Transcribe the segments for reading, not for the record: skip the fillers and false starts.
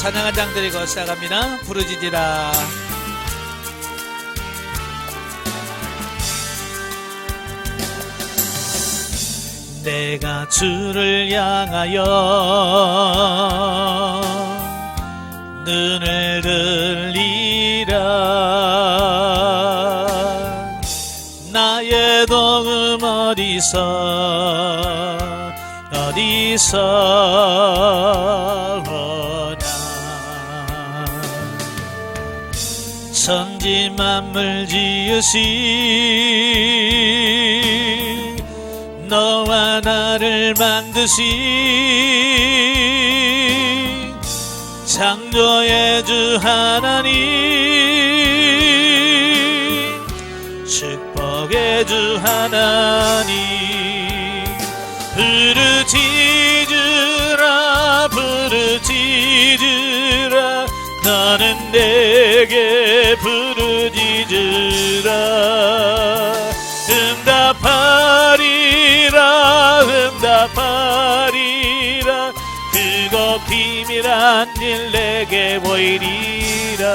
찬양한 장 드리고 시작합니다. 부르짖으라. 내가 주를 향하여 눈을 들리라. 나의 도움 어디서 오나. 천지 만물 지으신 너와 나를 만드신 창조의 주 하나님, 축복의 주 하나님, 부르짖으라 부르짖으라. 너는 내게 부르짖으라. 응답하리라 응답하리라. 그거 비밀한 일 내게 보이리라.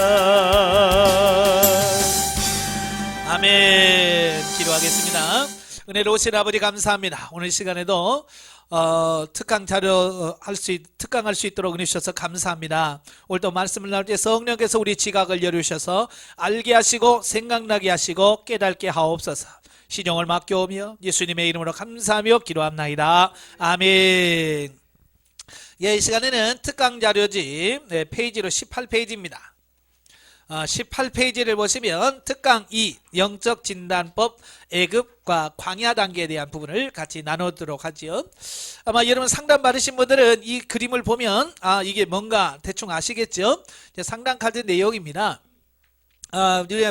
아멘. 기도하겠습니다. 은혜로우신 아버지 감사합니다. 오늘 시간에도 특강할 수 있도록 은혜 주셔서 감사합니다. 오늘도 말씀을 나눌 때 성령께서 우리 지각을 열으셔서 알게 하시고 생각나게 하시고 깨닫게 하옵소서. 신용을 맡겨오며 예수님의 이름으로 감사하며 기도합나이다. 아멘. 이 시간에는 특강 자료집 페이지로 18페이지입니다. 18페이지를 보시면 특강 2 영적 진단법 애급과 광야 단계에 대한 부분을 같이 나누도록 하죠. 아마 여러분 상담 받으신 분들은 이 그림을 보면 이게 뭔가 대충 아시겠죠? 상담 카드 내용입니다.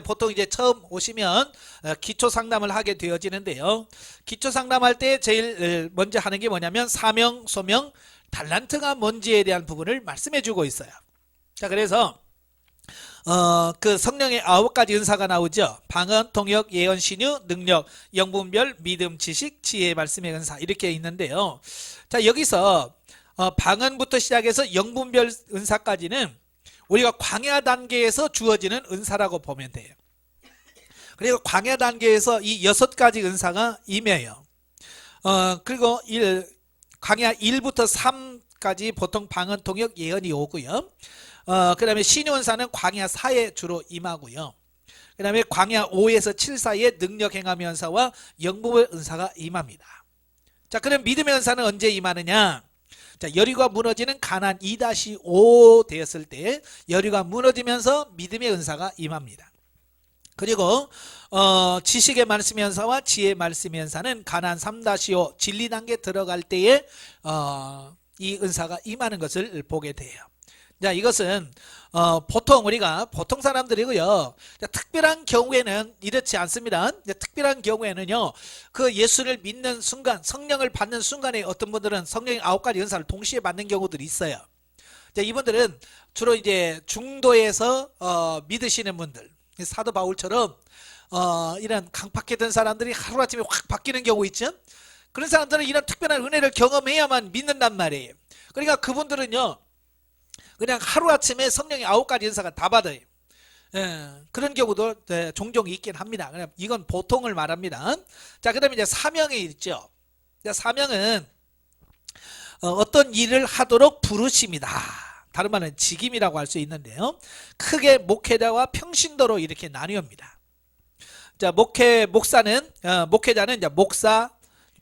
보통 이제 처음 오시면 기초 상담을 하게 되어지는데요. 기초 상담할 때 제일 먼저 하는 게 뭐냐면 사명, 소명, 달란트가 뭔지에 대한 부분을 말씀해 주고 있어요. 자, 그래서 그 성령의 9가지 은사가 나오죠. 방언, 통역, 예언, 신유, 능력, 영분별, 믿음, 지식, 지혜, 말씀의 은사 이렇게 있는데요. 자, 여기서 방언부터 시작해서 영분별 은사까지는 우리가 광야 단계에서 주어지는 은사라고 보면 돼요. 그리고 광야 단계에서 이 6가지 은사가 임해요. 그리고 광야 1부터 3까지 보통 방언, 통역, 예언이 오고요. 그 다음에 신유은사는 광야 4에 주로 임하고요. 그 다음에 광야 5에서 7 사이에 능력 행함의 은사와 영분별 은사가 임합니다. 자, 그럼 믿음의 은사는 언제 임하느냐? 자, 여리고가 무너지는 가나안 2-5 되었을 때 여리고가 무너지면서 믿음의 은사가 임합니다. 그리고 지식의 말씀의 은사와 지혜의 말씀의 은사는 가나안 3-5 진리 단계 들어갈 때에 이 은사가 임하는 것을 보게 돼요. 자, 이것은 우리가 보통 사람들이고요. 자, 특별한 경우에는 이렇지 않습니다. 특별한 경우에는요, 그 예수를 믿는 순간, 성령을 받는 순간에 어떤 분들은 성령의 9가지 은사를 동시에 받는 경우들이 있어요. 자, 이분들은 주로 이제 중도에서 믿으시는 분들, 사도 바울처럼 이런 강팍했던 사람들이 하루아침에 확 바뀌는 경우 있죠. 그런 사람들은 이런 특별한 은혜를 경험해야만 믿는단 말이에요. 그러니까 그분들은요, 그냥 하루아침에 성령의 9가지 은사가 다 받아요. 그런 경우도 종종 있긴 합니다. 이건 보통을 말합니다. 자, 그 다음에 이제 사명이 있죠. 사명은 어떤 일을 하도록 부르심이다. 다른 말은 직임이라고 할 수 있는데요. 크게 목회자와 평신도로 이렇게 나뉘옵니다. 자, 목사는 이제 목사,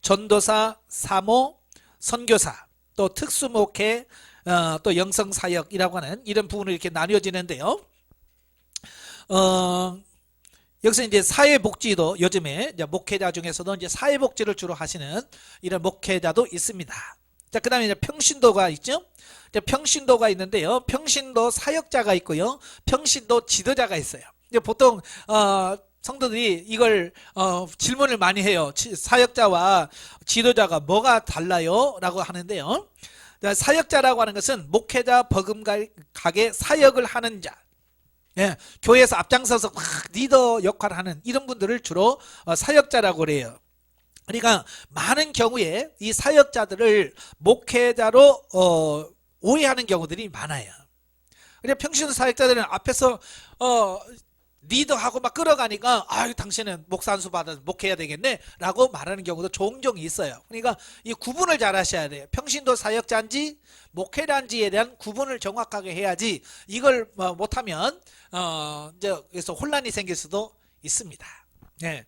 전도사, 사모, 선교사, 또 특수목회, 또 영성사역이라고 하는 이런 부분을 이렇게 나뉘어지는데요. 여기서 이제 사회복지도 요즘에 이제 목회자 중에서도 이제 사회복지를 주로 하시는 이런 목회자도 있습니다. 자, 그 다음에 이제 평신도가 있죠. 이제 평신도가 있는데요. 평신도 사역자가 있고요. 평신도 지도자가 있어요. 이제 보통 성도들이 이걸 질문을 많이 해요. 사역자와 지도자가 뭐가 달라요? 라고 하는데요. 사역자라고 하는 것은 목회자 버금가게 사역을 하는 자, 교회에서 앞장서서 리더 역할을 하는 이런 분들을 주로 사역자라고 그래요. 그러니까 많은 경우에 이 사역자들을 목회자로 오해하는 경우들이 많아요. 그래 평신도 사역자들은 앞에서 리더하고 막 끌어가니까 아유 당신은 목사 안수 받아서 목해야 되겠네 라고 말하는 경우도 종종 있어요. 그러니까 이 구분을 잘 하셔야 돼요. 평신도 사역자인지 목회자인지에 대한 구분을 정확하게 해야지 이걸 못하면 이제 그래서 혼란이 생길 수도 있습니다. 네.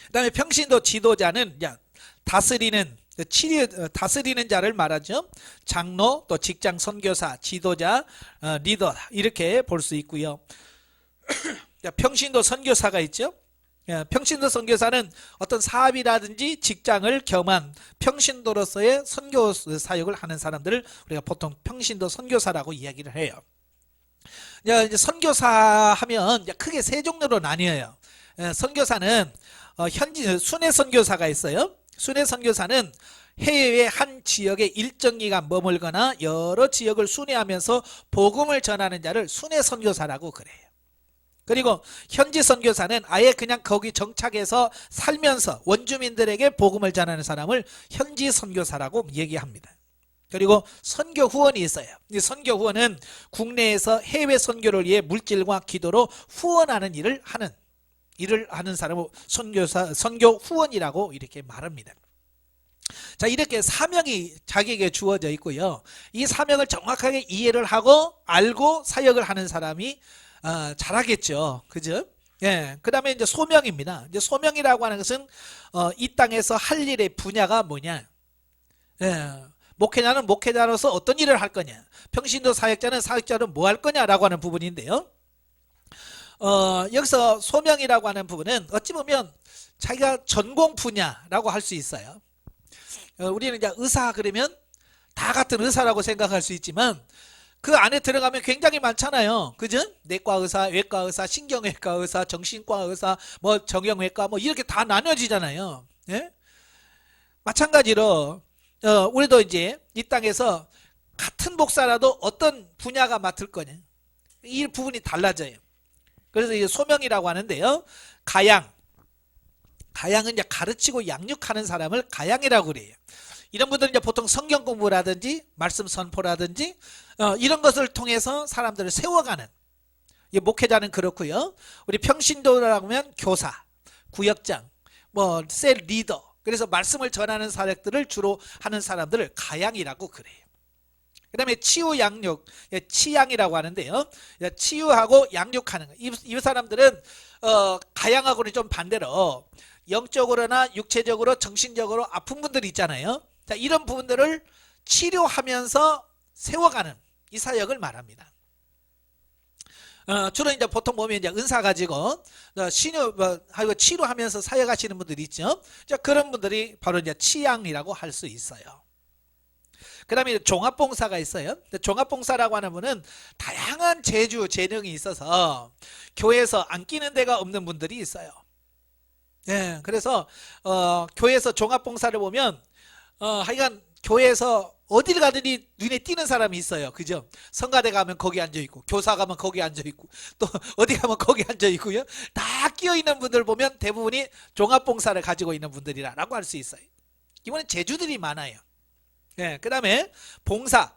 그다음에 평신도 지도자는 다스리는 자를 말하죠. 장로, 또 직장 선교사, 지도자, 리더 이렇게 볼 수 있고요. 평신도 선교사가 있죠. 평신도 선교사는 어떤 사업이라든지 직장을 겸한 평신도로서의 선교 사역을 하는 사람들을 우리가 보통 평신도 선교사라고 이야기를 해요. 이제 선교사 하면 크게 세 종류로 나뉘어요. 선교사는 현지 순회 선교사가 있어요. 순회 선교사는 해외의 한 지역에 일정 기간 머물거나 여러 지역을 순회하면서 복음을 전하는 자를 순회 선교사라고 그래요. 그리고 현지 선교사는 아예 그냥 거기 정착해서 살면서 원주민들에게 복음을 전하는 사람을 현지 선교사라고 얘기합니다. 그리고 선교 후원이 있어요. 이 선교 후원은 국내에서 해외 선교를 위해 물질과 기도로 후원하는 일을 하는 사람을 선교 후원이라고 이렇게 말합니다. 자, 이렇게 사명이 자기에게 주어져 있고요. 이 사명을 정확하게 이해를 하고 알고 사역을 하는 사람이 잘하겠죠. 그죠? 예. 그 다음에 이제 소명입니다. 이제 소명이라고 하는 것은 이 땅에서 할 일의 분야가 뭐냐? 예. 목회자는 목회자로서 어떤 일을 할 거냐? 평신도 사역자는 사역자로 뭐 할 거냐라고 하는 부분인데요. 여기서 소명이라고 하는 부분은 어찌 보면 자기가 전공 분야라고 할 수 있어요. 우리는 이제 의사 그러면 다 같은 의사라고 생각할 수 있지만 그 안에 들어가면 굉장히 많잖아요. 그죠? 내과 의사, 외과 의사, 신경외과 의사, 정신과 의사, 뭐 정형외과 뭐 이렇게 다 나눠지잖아요. 예? 마찬가지로 우리도 이제 이 땅에서 같은 목사라도 어떤 분야가 맡을 거냐. 이 부분이 달라져요. 그래서 이제 소명이라고 하는데요. 가양은 이제 가르치고 양육하는 사람을 가양이라고 그래요. 이런 분들은 이제 보통 성경 공부라든지 말씀 선포라든지 이런 것을 통해서 사람들을 세워가는, 목회자는 그렇고요. 우리 평신도라고 하면 교사, 구역장, 뭐 셀 리더, 그래서 말씀을 전하는 사역들을 주로 하는 사람들을 가양이라고 그래요. 그 다음에 치유 양육, 치양이라고 하는데요. 치유하고 양육하는 거. 이 사람들은 가양하고는 좀 반대로 영적으로나 육체적으로 정신적으로 아픈 분들이 있잖아요. 자, 이런 부분들을 치료하면서 세워가는 이 사역을 말합니다. 주로 이제 보통 보면 이제 은사 가지고 하고 치료하면서 사역하시는 분들이 있죠. 자, 그런 분들이 바로 이제 치양이라고 할 수 있어요. 그 다음에 종합봉사가 있어요. 종합봉사라고 하는 분은 다양한 재능이 있어서 교회에서 안 끼는 데가 없는 분들이 있어요. 예, 그래서 교회에서 종합봉사를 보면 하여간 교회에서 어딜 가든지 눈에 띄는 사람이 있어요. 그죠? 성가대 가면 거기 앉아있고, 교사 가면 거기 앉아있고, 또 어디 가면 거기 앉아있고요. 다 끼어있는 분들 보면 대부분이 종합봉사를 가지고 있는 분들이라고 할 수 있어요. 이번엔 재주들이 많아요. 네, 그 다음에 봉사.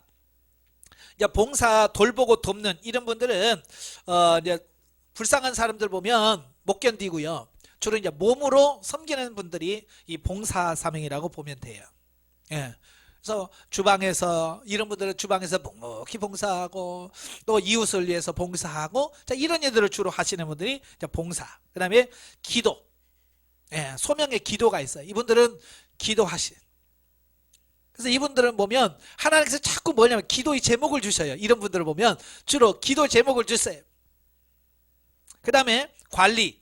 이제 봉사 돌보고 돕는 이런 분들은 이제 불쌍한 사람들 보면 못 견디고요. 주로 이제 몸으로 섬기는 분들이 이 봉사 사명이라고 보면 돼요. 예. 그래서 주방에서 이런 분들은 주방에서 묵묵히 봉사하고 또 이웃을 위해서 봉사하고, 자, 이런 일들을 주로 하시는 분들이 이제 봉사. 그다음에 기도. 예, 소명의 기도가 있어요. 이분들은 기도하시. 그래서 이분들은 보면 하나님께서 자꾸 뭐냐면 기도의 제목을 주셔요. 이런 분들을 보면 주로 기도 제목을 주세요. 그다음에 관리.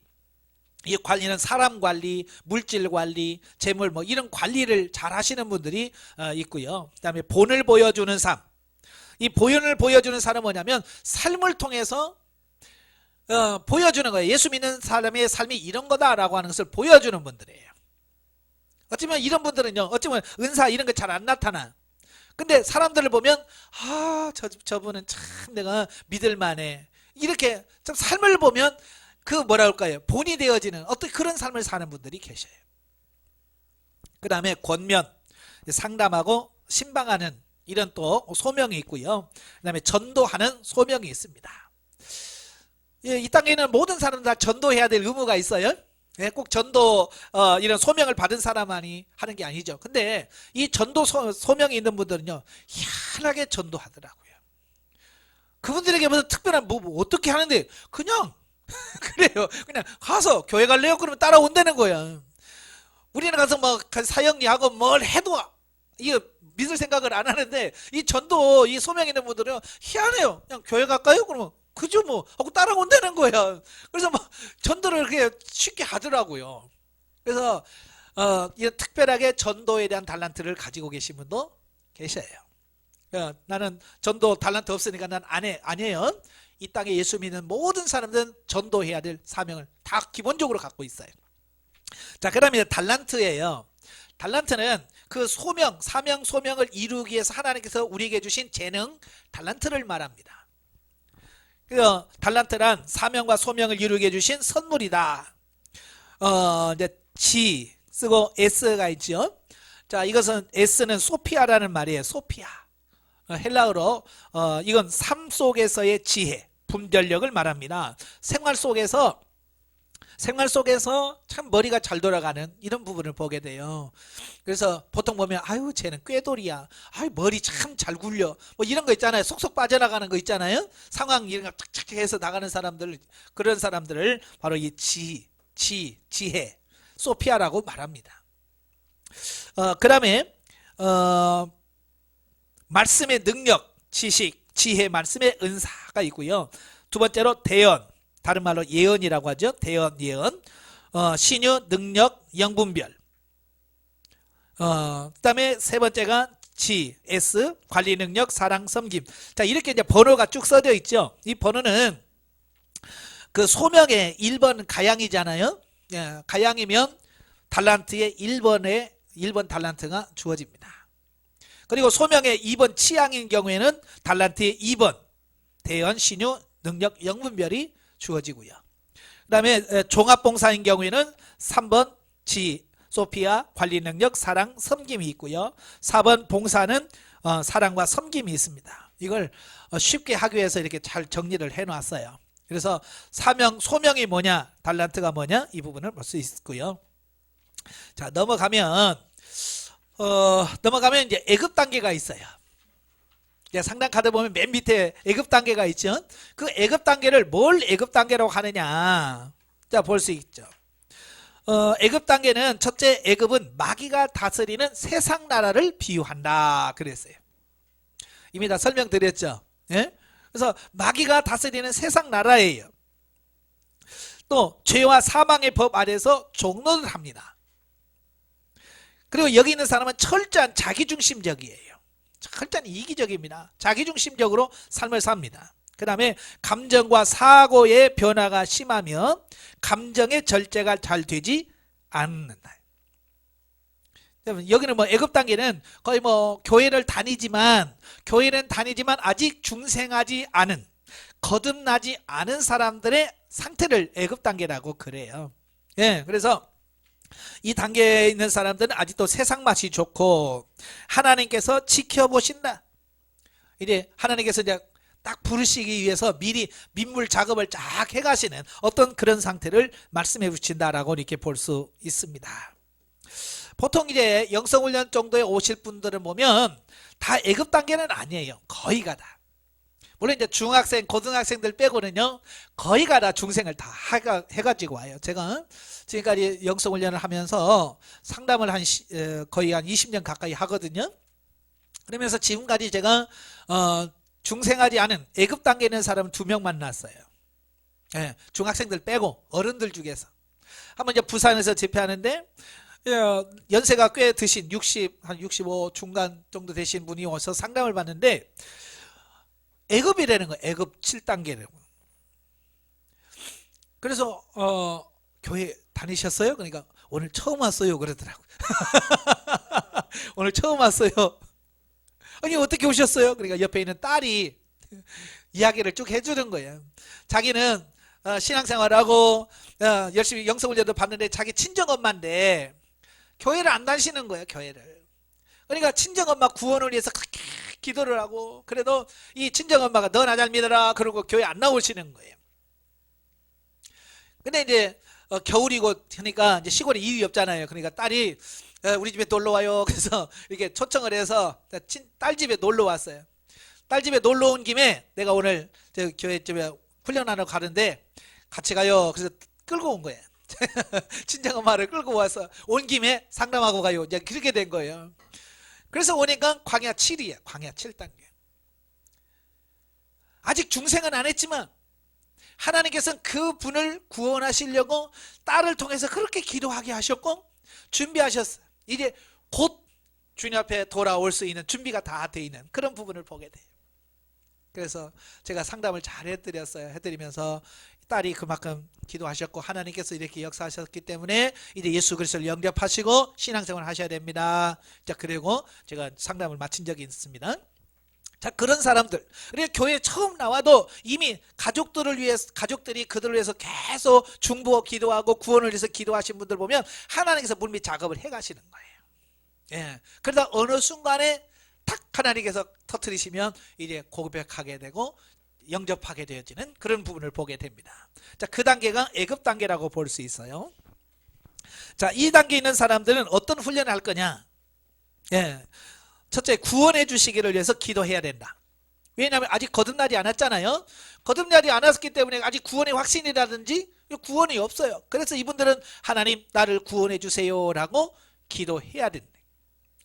이 관리는 사람 관리, 물질 관리, 재물 뭐 이런 관리를 잘 하시는 분들이 있고요. 그다음에 본을 보여주는 삶. 이 본을 보여주는 삶은 뭐냐면 삶을 통해서 보여주는 거예요. 예수 믿는 사람의 삶이 이런 거다라고 하는 것을 보여주는 분들이에요. 어쩌면 이런 분들은요, 어쩌면 은사 이런 거 잘 안 나타나. 근데 사람들을 보면 저분은 참 내가 믿을만해. 이렇게 참 삶을 보면 그 뭐라 할까요? 본이 되어지는 어떤 그런 삶을 사는 분들이 계셔요. 그 다음에 권면, 상담하고 신방하는 이런 또 소명이 있고요. 그다음에 전도하는 소명이 있습니다. 예, 이 땅에는 모든 사람 다 전도해야 될 의무가 있어요. 예, 꼭 전도 이런 소명을 받은 사람만이 하는 게 아니죠. 근데 이 전도 소명이 있는 분들은요, 희한하게 전도하더라고요. 그분들에게 무슨 특별한 뭐 어떻게 하는데 그냥 그래요. 그냥 가서 교회 갈래요? 그러면 따라온다는 거야. 우리는 가서 뭐 사역리하고 뭘 해도 이거 믿을 생각을 안 하는데, 이 전도 이 소명 있는 분들은 희한해요. 그냥 교회 갈까요? 그러면 그죠 뭐 하고 따라온다는 거야. 그래서 뭐 전도를 그렇게 쉽게 하더라고요. 그래서 이런 특별하게 전도에 대한 달란트를 가지고 계신 분도 계셔요. 나는 전도 달란트 없으니까 난 안 해요. 이 땅에 예수 믿는 모든 사람들은 전도해야 될 사명을 다 기본적으로 갖고 있어요. 자, 그러면 달란트예요. 달란트는 그 소명, 사명, 소명을 이루기 위해서 하나님께서 우리에게 주신 재능, 달란트를 말합니다. 그 달란트란 사명과 소명을 이루게 해주신 선물이다. 이제 G 쓰고 S가 있죠. 자, 이것은 S는 소피아라는 말이에요. 소피아. 헬라어로 이건 삶 속에서의 지혜, 분별력을 말합니다. 생활 속에서 참 머리가 잘 돌아가는 이런 부분을 보게 돼요. 그래서 보통 보면 아유 쟤는 꾀돌이야, 아유 머리 참 잘 굴려, 뭐 이런 거 있잖아요. 속속 빠져나가는 거 있잖아요. 상황 이런 거 착착 해서 나가는 사람들, 그런 사람들을 바로 이 지혜, 소피아라고 말합니다. 그 다음에 말씀의 능력, 지식, 지혜, 말씀의 은사가 있고요. 두 번째로 대언, 다른 말로 예언이라고 하죠. 대언, 예언, 신유, 능력, 영분별. 그 다음에 세 번째가 G, S, 관리 능력, 사랑, 섬김. 자, 이렇게 이제 번호가 쭉 써져 있죠. 이 번호는 그 소명의 1번 가양이잖아요. 예, 가양이면 달란트의 1번 달란트가 주어집니다. 그리고 소명의 2번 취향인 경우에는 달란트의 2번 대언, 신유, 능력, 영분별이 주어지고요. 그 다음에 종합봉사인 경우에는 3번 지, 소피아, 관리 능력, 사랑, 섬김이 있고요. 4번 봉사는 사랑과 섬김이 있습니다. 이걸 쉽게 하기 위해서 이렇게 잘 정리를 해놨어요. 그래서 사명, 소명이 뭐냐, 달란트가 뭐냐, 이 부분을 볼 수 있고요. 자, 넘어가면 이제 애급 단계가 있어요. 상단 카드 보면 맨 밑에 애급 단계가 있죠. 그 애급 단계를 뭘 애급 단계라고 하느냐, 자, 볼 수 있죠. 애급 단계는 첫째, 애급은 마귀가 다스리는 세상 나라를 비유한다 그랬어요. 이미 다 설명드렸죠. 예? 그래서 마귀가 다스리는 세상 나라예요. 또 죄와 사망의 법 아래서 종노를 합니다. 그리고 여기 있는 사람은 철저한 자기중심적이에요. 철저한 이기적입니다. 자기중심적으로 삶을 삽니다. 그 다음에 감정과 사고의 변화가 심하며 감정의 절제가 잘 되지 않는다. 여기는 뭐 애급 단계는 거의 뭐 교회는 다니지만 아직 중생하지 않은, 거듭나지 않은 사람들의 상태를 애급 단계라고 그래요. 예, 그래서 이 단계에 있는 사람들은 아직도 세상 맛이 좋고 하나님께서 지켜보신다. 이제 하나님께서 이제 딱 부르시기 위해서 미리 민물 작업을 쫙 해가시는 어떤 그런 상태를 말씀해 주신다라고 이렇게 볼 수 있습니다. 보통 이제 영성훈련 정도에 오실 분들을 보면 다 애급 단계는 아니에요. 거의가 다. 물론 이제 중학생, 고등학생들 빼고는요, 거의가 다 중생을 다 해가지고 와요. 제가 지금까지 영성훈련을 하면서 상담을 거의 한 20년 가까이 하거든요. 그러면서 지금까지 제가 중생하지 않은 애급 단계에 있는 사람은 2명 만났어요. 예, 중학생들 빼고 어른들 중에서. 한번 이제 부산에서 집회하는데 연세가 꽤 드신 한 65 중간 정도 되신 분이 와서 상담을 받는데 애급이라는 거예요. 애급 7단계라는 거. 그래서 교회 다니셨어요? 그러니까 오늘 처음 왔어요 그러더라고요. 오늘 처음 왔어요. 아니 어떻게 오셨어요? 그러니까 옆에 있는 딸이 이야기를 쭉 해주는 거예요. 자기는 신앙생활하고 열심히 영성훈련도 받는데 자기 친정엄마인데 교회를 안 다니시는 거예요. 교회를. 그러니까 친정엄마 구원을 위해서 그렇게 기도를 하고, 그래도 이 친정엄마가 너 나 잘 믿어라 그러고 교회 안 나오시는 거예요. 근데 이제 겨울이고 하니까 이제 시골에 이웃이 없잖아요. 그러니까 딸이 우리 집에 놀러 와요. 그래서 이렇게 초청을 해서 딸 집에 놀러 왔어요. 딸 집에 놀러 온 김에 내가 오늘 저 교회 집에 훈련하러 가는데 같이 가요. 그래서 끌고 온 거예요. 친정엄마를 끌고 와서 온 김에 상담하고 가요. 이제 그렇게 된 거예요. 그래서 오니까 광야 7이에요. 광야 7단계. 아직 중생은 안 했지만 하나님께서는 그 분을 구원하시려고 딸을 통해서 그렇게 기도하게 하셨고 준비하셨어요. 이제 곧 주님 앞에 돌아올 수 있는 준비가 다 돼 있는 그런 부분을 보게 돼요. 그래서 제가 상담을 잘 해드렸어요. 해드리면서 딸이 그만큼 기도하셨고 하나님께서 이렇게 역사하셨기 때문에 이제 예수 그리스도를 영접하시고 신앙생활을 하셔야 됩니다. 자, 그리고 제가 상담을 마친 적이 있습니다. 자, 그런 사람들, 그러니까 교회에 처음 나와도 이미 가족들이 그들을 위해서 계속 중보 기도하고 구원을 위해서 기도하신 분들 보면 하나님께서 물밑 작업을 해 가시는 거예요. 예. 그러다 어느 순간에 탁 하나님께서 터뜨리시면 이제 고백하게 되고 영접하게 되어지는 그런 부분을 보게 됩니다. 자, 그 단계가 애굽 단계라고 볼 수 있어요. 자, 이 단계에 있는 사람들은 어떤 훈련을 할 거냐? 예. 첫째, 구원해 주시기를 위해서 기도해야 된다. 왜냐하면 아직 거듭나지 않았잖아요. 거듭나지 않았기 때문에 아직 구원의 확신이라든지 구원이 없어요. 그래서 이분들은 하나님 나를 구원해 주세요 라고 기도해야 된다.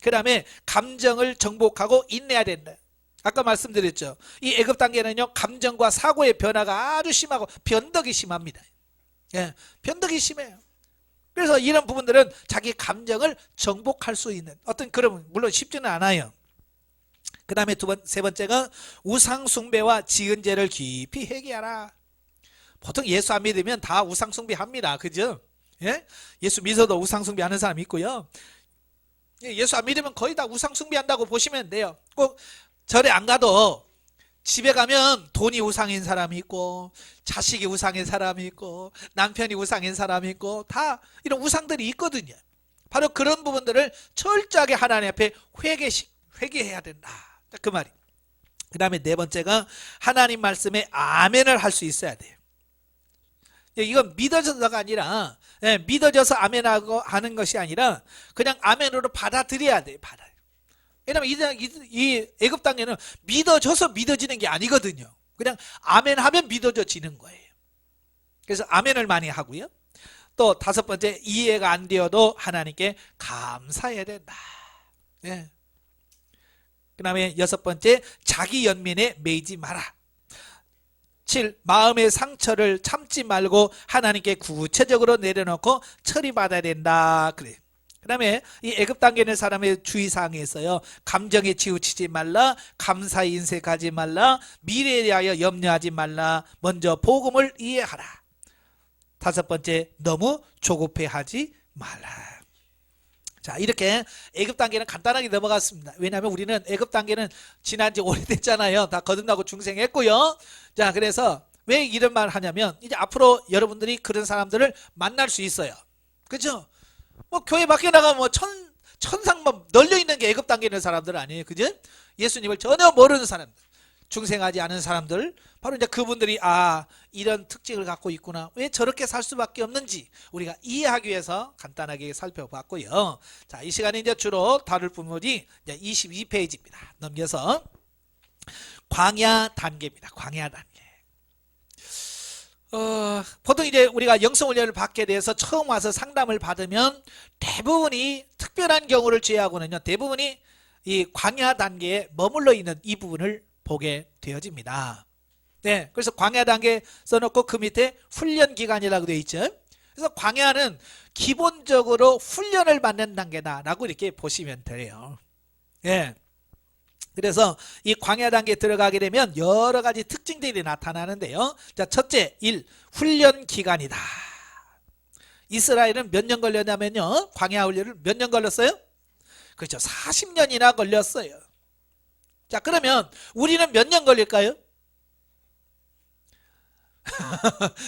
그 다음에 감정을 정복하고 인내해야 된다. 아까 말씀드렸죠. 이 애굽 단계는요, 감정과 사고의 변화가 아주 심하고 변덕이 심합니다. 예, 변덕이 심해요. 그래서 이런 부분들은 자기 감정을 정복할 수 있는 어떤 그런, 물론 쉽지는 않아요. 그 다음에 세 번째가 우상 숭배와 지은 죄를 깊이 회개하라. 보통 예수 안 믿으면 다 우상 숭배합니다. 그죠? 예? 예수 믿어도 우상 숭배하는 사람이 있고요. 예수 안 믿으면 거의 다 우상 숭배한다고 보시면 돼요. 꼭 절에 안 가도 집에 가면 돈이 우상인 사람이 있고 자식이 우상인 사람이 있고 남편이 우상인 사람이 있고 다 이런 우상들이 있거든요. 바로 그런 부분들을 철저하게 하나님 앞에 회개해야 된다. 그 말이. 그 다음에 네 번째가 하나님 말씀에 아멘을 할 수 있어야 돼요. 이건 믿어져서가 아니라, 믿어져서 아멘하고 하는 것이 아니라 그냥 아멘으로 받아들여야 돼요. 왜냐면 이 애굽 단계는 믿어져서 믿어지는 게 아니거든요. 그냥 아멘하면 믿어져지는 거예요. 그래서 아멘을 많이 하고요. 또 다섯 번째, 이해가 안 되어도 하나님께 감사해야 된다. 예. 그 다음에 여섯 번째, 자기 연민에 매이지 마라. 7. 마음의 상처를 참지 말고 하나님께 구체적으로 내려놓고 처리받아야 된다. 그래. 그 다음에 이 애굽 단계는 사람의 주의사항이 있어요. 감정에 치우치지 말라, 감사의 인색하지 말라, 미래에 대하여 염려하지 말라, 먼저 복음을 이해하라. 다섯 번째, 너무 조급해하지 말라. 자, 이렇게 애굽 단계는 간단하게 넘어갔습니다. 왜냐하면 우리는 애굽 단계는 지난 지 오래됐잖아요. 다 거듭나고 중생했고요. 자, 그래서 왜 이런 말 하냐면 이제 앞으로 여러분들이 그런 사람들을 만날 수 있어요. 그죠? 뭐 교회 밖에 나가면 뭐 천상만 널려 있는 게 애굽 단계 있는 사람들 아니에요. 그죠? 예수님을 전혀 모르는 사람들, 중생하지 않은 사람들, 바로 이제 그분들이 이런 특징을 갖고 있구나, 왜 저렇게 살 수밖에 없는지 우리가 이해하기 위해서 간단하게 살펴봤고요. 자, 이 시간에 이제 주로 다룰 부분이 이제 22페이지입니다. 넘겨서 광야 단계입니다. 광야 단계. 보통 이제 우리가 영성훈련을 받게 돼서 처음 와서 상담을 받으면 대부분이 특별한 경우를 제외하고는요, 대부분이 이 광야 단계에 머물러 있는 이 부분을 보게 되어집니다. 네, 그래서 광야 단계 써놓고 그 밑에 훈련 기간이라고 되어 있죠. 그래서 광야는 기본적으로 훈련을 받는 단계다라고 이렇게 보시면 돼요. 네. 그래서 이 광야 단계에 들어가게 되면 여러 가지 특징들이 나타나는데요. 자, 첫째, 1. 훈련 기간이다. 이스라엘은 몇 년 걸렸냐면요, 광야 훈련을 몇 년 걸렸어요? 그렇죠, 40년이나 걸렸어요. 자, 그러면 우리는 몇 년 걸릴까요?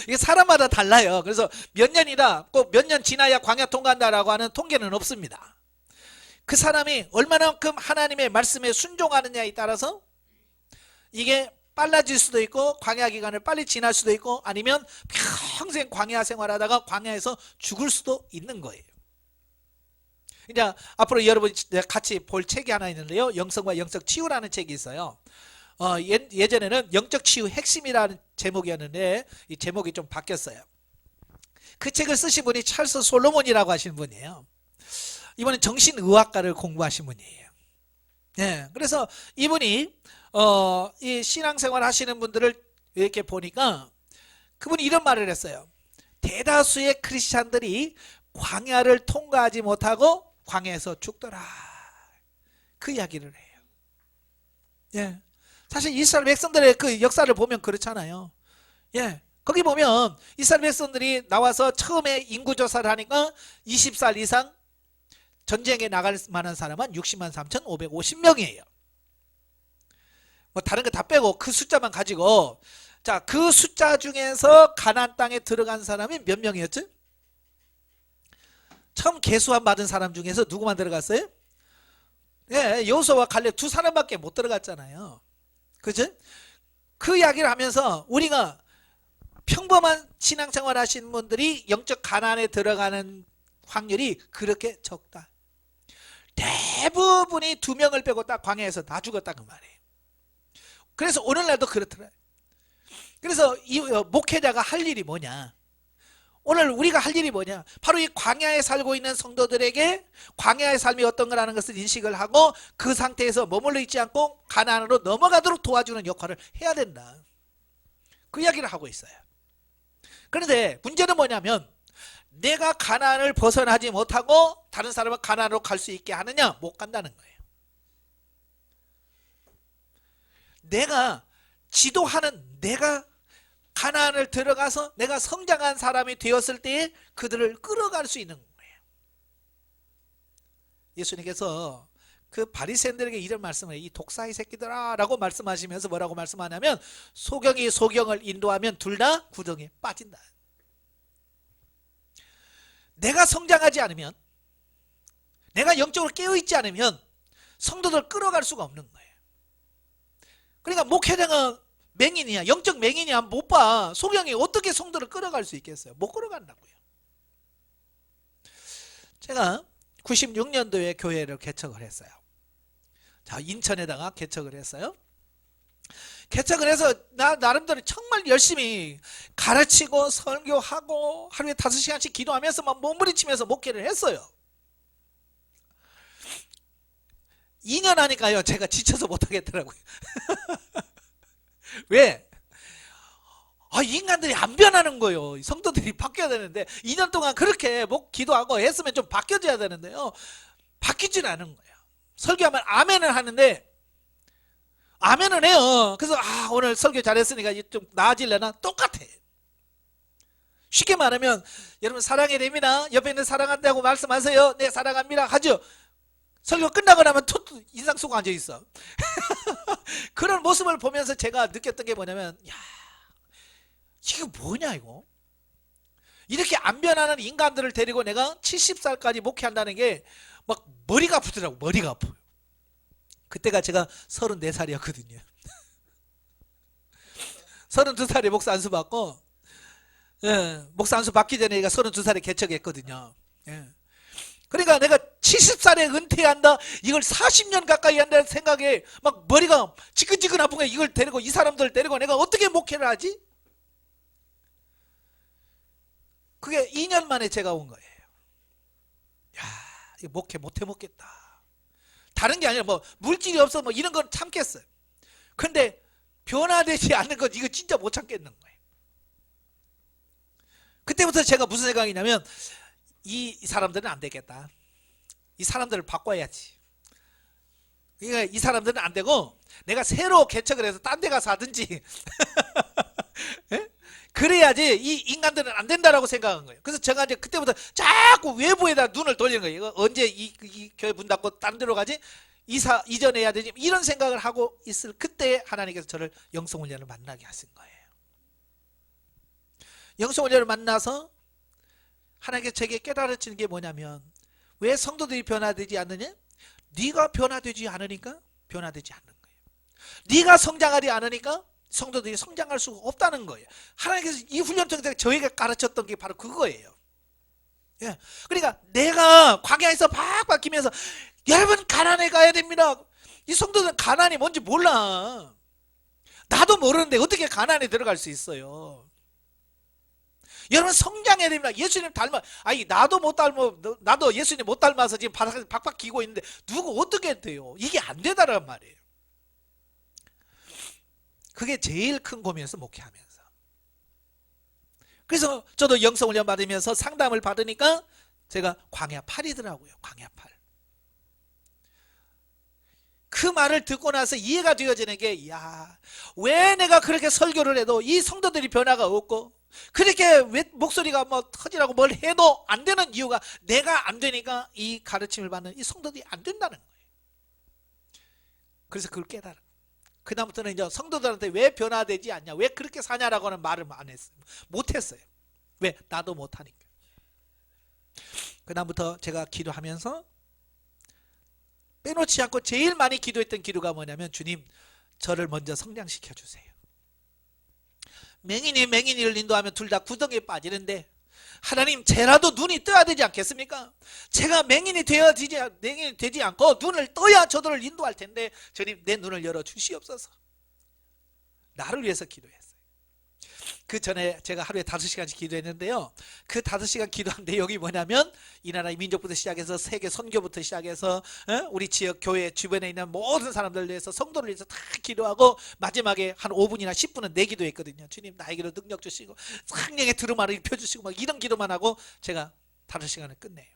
이게 사람마다 달라요. 그래서 몇 년이다, 꼭 몇 년 지나야 광야 통과한다라고 하는 통계는 없습니다. 그 사람이 얼마만큼 하나님의 말씀에 순종하느냐에 따라서 이게 빨라질 수도 있고 광야 기간을 빨리 지날 수도 있고 아니면 평생 광야 생활하다가 광야에서 죽을 수도 있는 거예요. 이제 앞으로 여러분 같이 볼 책이 하나 있는데요. 영성과 영적 치유라는 책이 있어요. 예전에는 영적 치유 핵심이라는 제목이었는데 이 제목이 좀 바뀌었어요. 그 책을 쓰신 분이 찰스 솔로몬이라고 하시는 분이에요. 이번엔 정신의학과를 공부하신 분이에요. 네, 그래서 이분이 이 신앙생활 하시는 분들을 이렇게 보니까 그분이 이런 말을 했어요. 대다수의 크리스찬들이 광야를 통과하지 못하고 광야에서 죽더라. 그 이야기를 해요. 예. 사실 이스라엘 백성들의 그 역사를 보면 그렇잖아요. 예. 거기 보면 이스라엘 백성들이 나와서 처음에 인구조사를 하니까 20살 이상 전쟁에 나갈 만한 사람은 60만 3,550명이에요. 뭐 다른 거 다 빼고 그 숫자만 가지고 자, 그 숫자 중에서 가나안 땅에 들어간 사람이 몇 명이었죠? 처음 계수함 받은 사람 중에서 누구만 들어갔어요? 예, 여호수아와 갈렙 두 사람밖에 못 들어갔잖아요. 그죠? 그 이야기를 하면서 우리가 평범한 신앙생활 하시는 분들이 영적 가나안에 들어가는 확률이 그렇게 적다. 대부분이 2명을 빼고 딱 광야에서 다 죽었다 그 말이에요. 그래서 오늘날도 그렇더라고요. 그래서 이 목회자가 할 일이 뭐냐? 오늘 우리가 할 일이 뭐냐? 바로 이 광야에 살고 있는 성도들에게 광야의 삶이 어떤 거라는 것을 인식을 하고 그 상태에서 머물러 있지 않고 가나안으로 넘어가도록 도와주는 역할을 해야 된다. 그 이야기를 하고 있어요. 그런데 문제는 뭐냐면 내가 가나안을 벗어나지 못하고 다른 사람은 가나안으로 갈 수 있게 하느냐? 못 간다는 거예요. 내가 지도하는 내가 가나안을 들어가서 내가 성장한 사람이 되었을 때에 그들을 끌어갈 수 있는 거예요. 예수님께서 그 바리새인들에게 이런 말씀을 해요. 이 독사의 새끼들아 라고 말씀하시면서 뭐라고 말씀하냐면 소경이 소경을 인도하면 둘 다 구덩이에 빠진다. 내가 성장하지 않으면 내가 영적으로 깨어있지 않으면 성도들 끌어갈 수가 없는 거예요. 그러니까 목회자가 맹인이야 영적 맹인이야 못 봐. 소경이 어떻게 성도를 끌어갈 수 있겠어요? 못 끌어간다고요. 제가 96년도에 교회를 개척을 했어요. 자, 인천에다가 개척을 했어요. 개척을 해서 나 나름대로 정말 열심히 가르치고 설교하고 하루에 5시간씩 기도하면서 막 몸부림치면서 목회를 했어요. 2년 하니까요 제가 지쳐서 못하겠더라고요. 왜? 인간들이 안 변하는 거예요. 성도들이 바뀌어야 되는데 2년 동안 그렇게 기도하고 했으면 좀 바뀌어져야 되는데요. 바뀌지는 않은 거예요. 설교하면 아멘을 하는데 아멘은 해요. 그래서 오늘 설교 잘했으니까 좀 나아질려나? 똑같아. 쉽게 말하면 여러분 사랑해야 됩니다. 옆에 있는 사랑한다고 말씀하세요. 네 사랑합니다 하죠. 설교 끝나고 나면 툭 인상 쓰고 앉아있어. 그런 모습을 보면서 제가 느꼈던 게 뭐냐면 야 이거 뭐냐 이거. 이렇게 안 변하는 인간들을 데리고 내가 70살까지 목회한다는 게 막 머리가 아프더라고. 머리가 아파요. 그때가 제가 34살이었거든요 32살에 목사 안수 받고 목사 안수 받기 전에 얘가 32살에 개척했거든요. 그러니까 내가 70살에 은퇴한다 이걸 40년 가까이 한다는 생각에 막 머리가 지끈지끈 아픈 거야. 이걸 데리고 이 사람들 데리고 내가 어떻게 목회를 하지? 그게 2년 만에 제가 온 거예요. 야, 이거 목회 못해 먹겠다. 다른 게 아니라 뭐 물질이 없어 뭐 이런 건 참겠어요. 근데 변화되지 않는 건 이거 진짜 못 참겠는 거예요. 그때부터 제가 무슨 생각이냐면 이 사람들은 안 되겠다. 이 사람들을 바꿔야지. 그러니까 이 사람들은 안 되고 내가 새로 개척을 해서 딴 데 가서 하든지 그래야지 이 인간들은 안 된다라고 생각한 거예요. 그래서 제가 이제 그때부터 자꾸 외부에다 눈을 돌리는 거예요. 이거 언제 이 교회 문 닫고 딴 데로 가지? 이전해야 되지? 이런 생각을 하고 있을 그때 하나님께서 저를 영성훈련을 만나게 하신 거예요. 영성훈련을 만나서 하나님께서 제게 깨달아지는 게 뭐냐면 왜 성도들이 변화되지 않느냐? 네가 변화되지 않으니까 변화되지 않는 거예요. 네가 성장하지 않으니까 성도들이 성장할 수가 없다는 거예요. 하나님께서 이 훈련 통해서 저에게 가르쳤던 게 바로 그거예요. 예. 그러니까 내가 광야에서 팍 바뀌면서 여러분 가나안에 가야 됩니다. 이 성도들은 가나안이 뭔지 몰라. 나도 모르는데 어떻게 가나안에 들어갈 수 있어요? 여러분 성장해야 됩니다. 예수님 닮아. 아니 나도 못 닮아. 나도 예수님 못 닮아서 지금 바닥에 박박 기고 있는데 누구 어떻게 돼요? 이게 안 되다란 말이에요. 그게 제일 큰 고민에서 목회하면서. 그래서 저도 영성훈련 받으면서 상담을 받으니까 제가 광야 8이더라고요. 광야 8. 그 말을 듣고 나서 이해가 되어지는 게, 야, 왜 내가 그렇게 설교를 해도 이 성도들이 변화가 없고, 그렇게 왜 목소리가 뭐 터지라고 뭘 해도 안 되는 이유가 내가 안 되니까 이 가르침을 받는 이 성도들이 안 된다는 거예요. 그래서 그걸 깨달아. 그다음부터는 이제 성도들한테 왜 변화되지 않냐, 왜 그렇게 사냐라고 하는 말을 안 했어요. 못했어요. 왜? 나도 못하니까. 그다음부터 제가 기도하면서 빼놓지 않고 제일 많이 기도했던 기도가 뭐냐면, 주님 저를 먼저 성장시켜 주세요. 맹인이 맹인이를 인도하면 둘 다 구덩이에 빠지는데 하나님 쟤라도 눈이 떠야 되지 않겠습니까? 제가 맹인이 되지 않고 눈을 떠야 저들을 인도할 텐데 주님 내 눈을 열어 주시옵소서. 나를 위해서 기도했어요. 그 전에 제가 하루에 5시간씩 기도했는데요, 그 5시간 기도한 내용이 뭐냐면 이 나라의 민족부터 시작해서 세계 선교부터 시작해서 우리 지역 교회 주변에 있는 모든 사람들 위해서 성도를 위해서 다 기도하고 마지막에 한 5분이나 10분은 내 기도했거든요. 주님 나에게로 능력 주시고 성령의 두루마리 입혀주시고 막 이런 기도만 하고 제가 5시간을 끝내요.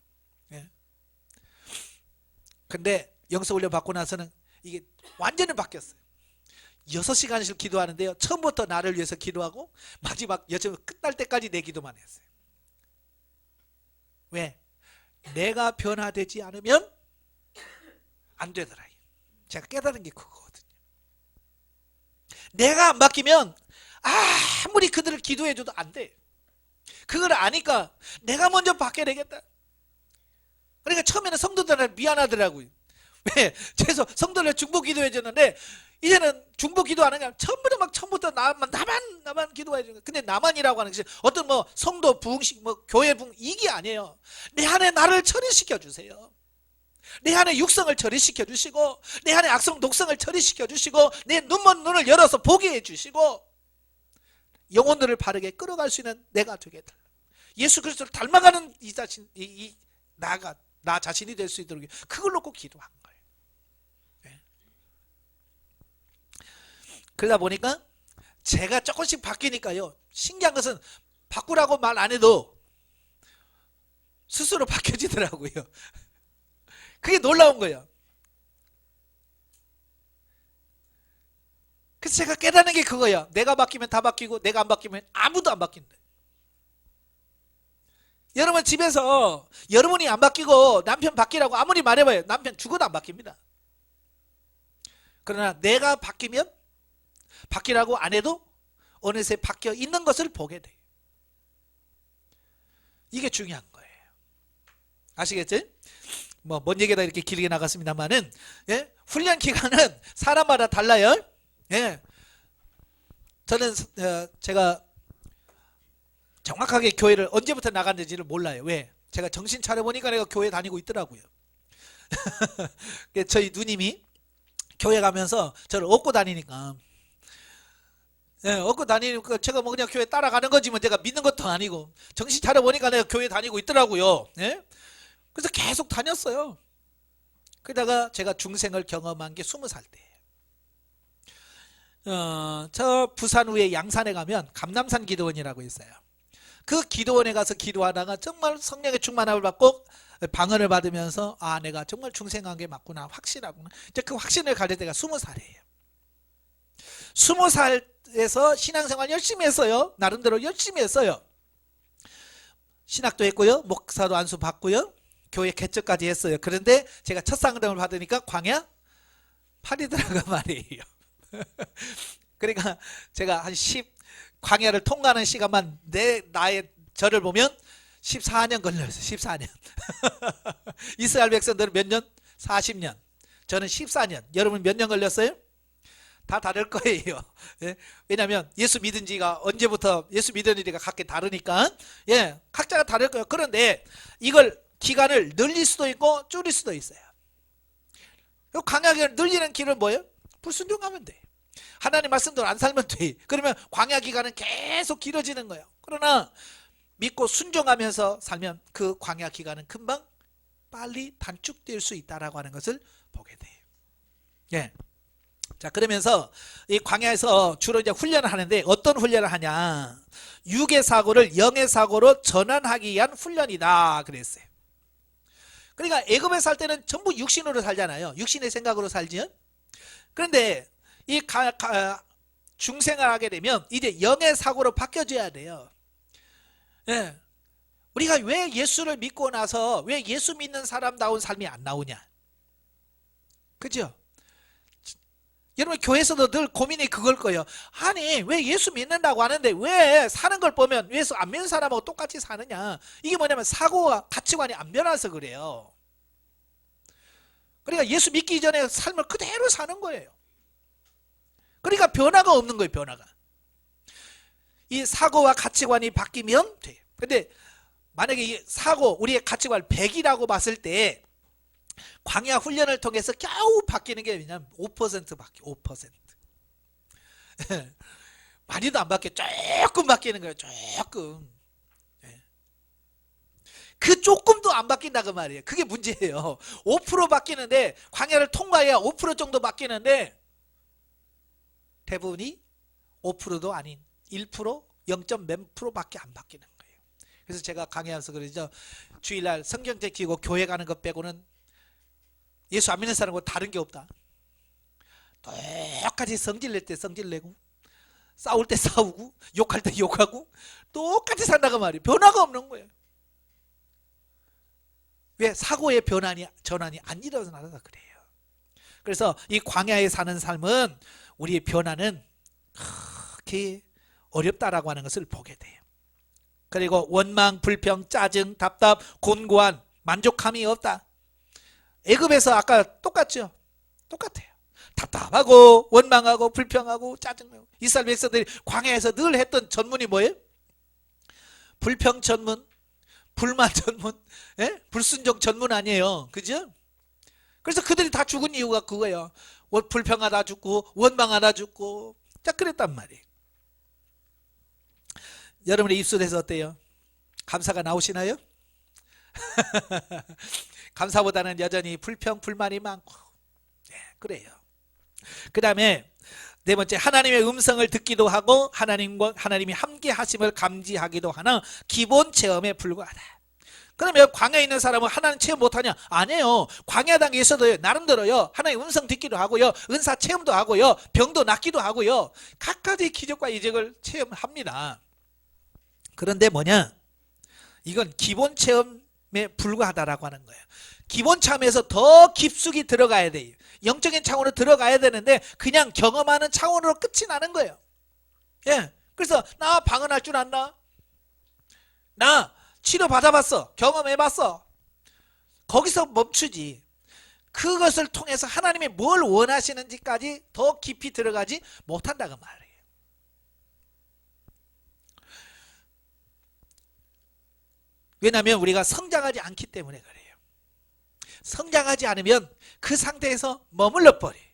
예. 근데 영성훈련 받고 나서는 이게 완전히 바뀌었어요. 6시간씩 기도하는데요, 처음부터 나를 위해서 기도하고 마지막 여정 끝날 때까지 내 기도만 했어요. 왜? 내가 변화되지 않으면 안 되더라. 제가 깨달은 게 그거거든요. 내가 안 바뀌면 아무리 그들을 기도해줘도 안 돼. 그걸 아니까 내가 먼저 바뀌어야 되겠다. 그러니까 처음에는 성도들한테 미안하더라고요. 왜? 그래서 성도들 중보 기도해 줬는데 이제는 중보 기도 안 하냐, 처음부터 나만 기도해 주는 거야. 근데 나만이라고 하는 것이 어떤 뭐 성도 부흥식, 뭐 교회 부흥, 이게 아니에요. 내 안에 나를 처리시켜 주세요. 내 안에 육성을 처리시켜 주시고 내 안에 악성 독성을 처리시켜 주시고 내 눈을 열어서 보게 해 주시고 영혼들을 바르게 끌어갈 수 있는 내가 되게 달라. 예수 그리스도를 닮아가는 이 자신, 나 자신이 될 수 있도록 그걸 놓고 기도한 거예요. 네. 그러다 보니까 제가 조금씩 바뀌니까요, 신기한 것은 바꾸라고 말 안 해도 스스로 바뀌어지더라고요. 그게 놀라운 거예요. 그래서 제가 깨닫는 게 그거예요. 내가 바뀌면 다 바뀌고 내가 안 바뀌면 아무도 안 바뀐다. 여러분 집에서 여러분이 안 바뀌고 남편 바뀌라고 아무리 말해봐요, 남편 죽어도 안 바뀝니다. 그러나 내가 바뀌면 바뀌라고 안 해도 어느새 바뀌어 있는 것을 보게 돼요. 이게 중요한 거예요. 아시겠지? 뭐 뭔 얘기다 이렇게 길게 나갔습니다만은, 예? 훈련 기간은 사람마다 달라요. 예. 저는 제가 정확하게 교회를 언제부터 나갔는지를 몰라요. 왜? 제가 정신 차려보니까 내가 교회 다니고 있더라고요. 저희 누님이 교회 가면서 저를 업고 다니니까, 예, 업고 다니니까 제가 뭐 그냥 교회 따라가는 거지 뭐, 제가 믿는 것도 아니고 정신 차려보니까 내가 교회 다니고 있더라고요. 예? 그래서 계속 다녔어요. 그러다가 제가 중생을 경험한 게 20살 때예요. 저 부산 위에 양산에 가면 감남산 기도원이라고 있어요. 그 기도원에 가서 기도하다가 정말 성령의 충만함을 받고 방언을 받으면서 내가 정말 중생한 게 맞구나, 확신하구나. 이제 그 확신을 가질 때가 20살이에요. 20살에서 신앙생활 열심히 했어요. 나름대로 열심히 했어요. 신학도 했고요, 목사도 안수 받고요, 교회 개척까지 했어요. 그런데 제가 첫 상담을 받으니까 광야 8이더라고 말이에요. 그러니까 제가 한 광야를 통과하는 시간만 나의 저를 보면 14년 걸렸어요. 14년. 이스라엘 백성들은 몇 년? 40년. 저는 14년. 여러분 몇 년 걸렸어요? 다 다를 거예요. 예? 왜냐하면 예수 믿은 지가 언제부터 예수 믿었는지가 각기 다르니까 예, 각자가 다를 거예요. 그런데 이걸 기간을 늘릴 수도 있고 줄일 수도 있어요. 광야 늘리는 길은 뭐예요? 불순종하면 돼. 하나님 말씀대로 안 살면 돼. 그러면 광야 기간은 계속 길어지는 거예요. 그러나 믿고 순종하면서 살면 그 광야 기간은 금방 빨리 단축될 수 있다라고 하는 것을 보게 돼요. 예. 자, 그러면서 이 광야에서 주로 이제 훈련을 하는데 어떤 훈련을 하냐? 육의 사고를 영의 사고로 전환하기 위한 훈련이다 그랬어요. 그러니까 애굽에 살 때는 전부 육신으로 살잖아요. 육신의 생각으로 살지요. 그런데 이 중생을 하게 되면 이제 영의 사고로 바뀌어져야 돼요. 예. 우리가 왜 예수를 믿고 나서 왜 예수 믿는 사람다운 삶이 안 나오냐? 그죠? 여러분 교회에서도 늘 고민이 그걸 거예요. 아니 왜 예수 믿는다고 하는데 왜 사는 걸 보면 왜 안 믿는 사람하고 똑같이 사느냐? 이게 뭐냐면 사고와 가치관이 안 변해서 그래요. 그러니까 예수 믿기 전에 삶을 그대로 사는 거예요. 그러니까 변화가 없는 거예요. 변화가. 이 사고와 가치관이 바뀌면 돼요. 근데 만약에 이 사고 우리의 가치관 100이라고 봤을 때 광야 훈련을 통해서 겨우 바뀌는 게 뭐냐면 5% 바뀌어. 5%. 많이도 안 바뀌어. 조금 바뀌는 거예요. 조금. 그 조금도 안 바뀐다 그 말이에요. 그게 문제예요. 5% 바뀌는데 광야를 통과해야 5% 정도 바뀌는데 대부분이 5%도 아닌 1%, 0. 몇 프로밖에 안 바뀌는 거예요. 그래서 제가 강의하면서 그러죠. 주일날 성경책 지고 교회 가는 것 빼고는 예수 안 믿는 사람하고 다른 게 없다. 똑같이 성질 낼 때 성질 내고 싸울 때 싸우고 욕할 때 욕하고 똑같이 산다고 말이에요. 변화가 없는 거예요. 왜? 사고의 전환이 안 일어나서 그래요. 그래서 이 광야에 사는 삶은 우리의 변화는 그렇게 어렵다라고 하는 것을 보게 돼요. 그리고 원망, 불평, 짜증, 답답, 곤고한 만족함이 없다. 애굽에서 아까 똑같죠? 똑같아요. 답답하고 원망하고 불평하고 짜증나고 이스라엘 백성들이 광야에서 늘 했던 전문이 뭐예요? 불평 전문, 불만 전문, 예? 불순종 전문 아니에요. 그죠? 그래서 그들이 다 죽은 이유가 그거예요. 불평하다 죽고 원망하다 죽고 자 그랬단 말이에요. 여러분의 입술에서 어때요? 감사가 나오시나요? 감사보다는 여전히 불평 불만이 많고 네, 그래요. 그 다음에 네 번째 하나님의 음성을 듣기도 하고 하나님이 함께 하심을 감지하기도 하는 기본 체험에 불과하다. 그러면 광야에 있는 사람은 하나님 체험 못하냐? 아니에요. 광야 단계에서도 나름대로요 하나님 음성 듣기도 하고요 은사 체험도 하고요 병도 낫기도 하고요 각가지 기적과 이적을 체험합니다. 그런데 뭐냐? 이건 기본 체험에 불과하다라고 하는 거예요. 기본 체험에서 더 깊숙이 들어가야 돼요. 영적인 차원으로 들어가야 되는데 그냥 경험하는 차원으로 끝이 나는 거예요. 예. 그래서 나 방언할 줄 안다. 나 치료 받아봤어. 경험해봤어. 거기서 멈추지. 그것을 통해서 하나님이 뭘 원하시는지까지 더 깊이 들어가지 못한다고 말이에요. 왜냐하면 우리가 성장하지 않기 때문에 그래요. 성장하지 않으면 그 상태에서 머물러 버려요.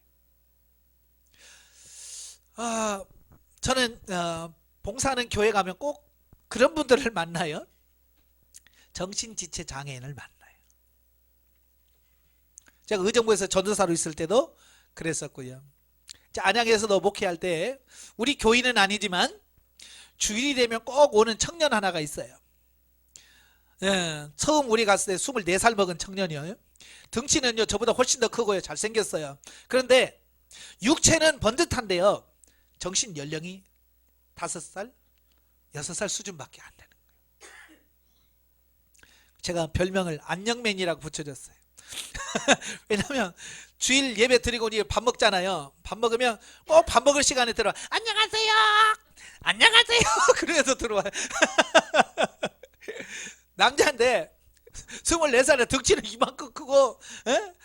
저는 봉사하는 교회 가면 꼭 그런 분들을 만나요. 정신지체 장애인을 만나요. 제가 의정부에서 전도사로 있을 때도 그랬었고요. 안양에서도 목회할 때 우리 교인은 아니지만 주일이 되면 꼭 오는 청년 하나가 있어요. 예, 처음 우리 갔을 때 24살 먹은 청년이에요. 덩치는요 저보다 훨씬 더 크고요 잘생겼어요. 그런데 육체는 번듯한데요 정신 연령이 5살, 6살 수준밖에 안 되는 거예요. 제가 별명을 안녕맨이라고 붙여줬어요. 왜냐면 주일 예배 드리고 밥 먹잖아요. 밥 먹으면 꼭 밥 먹을 시간에 들어와 안녕하세요 안녕하세요 그러면서 들어와요. 남자인데 24살에 덩치는 이만큼 크고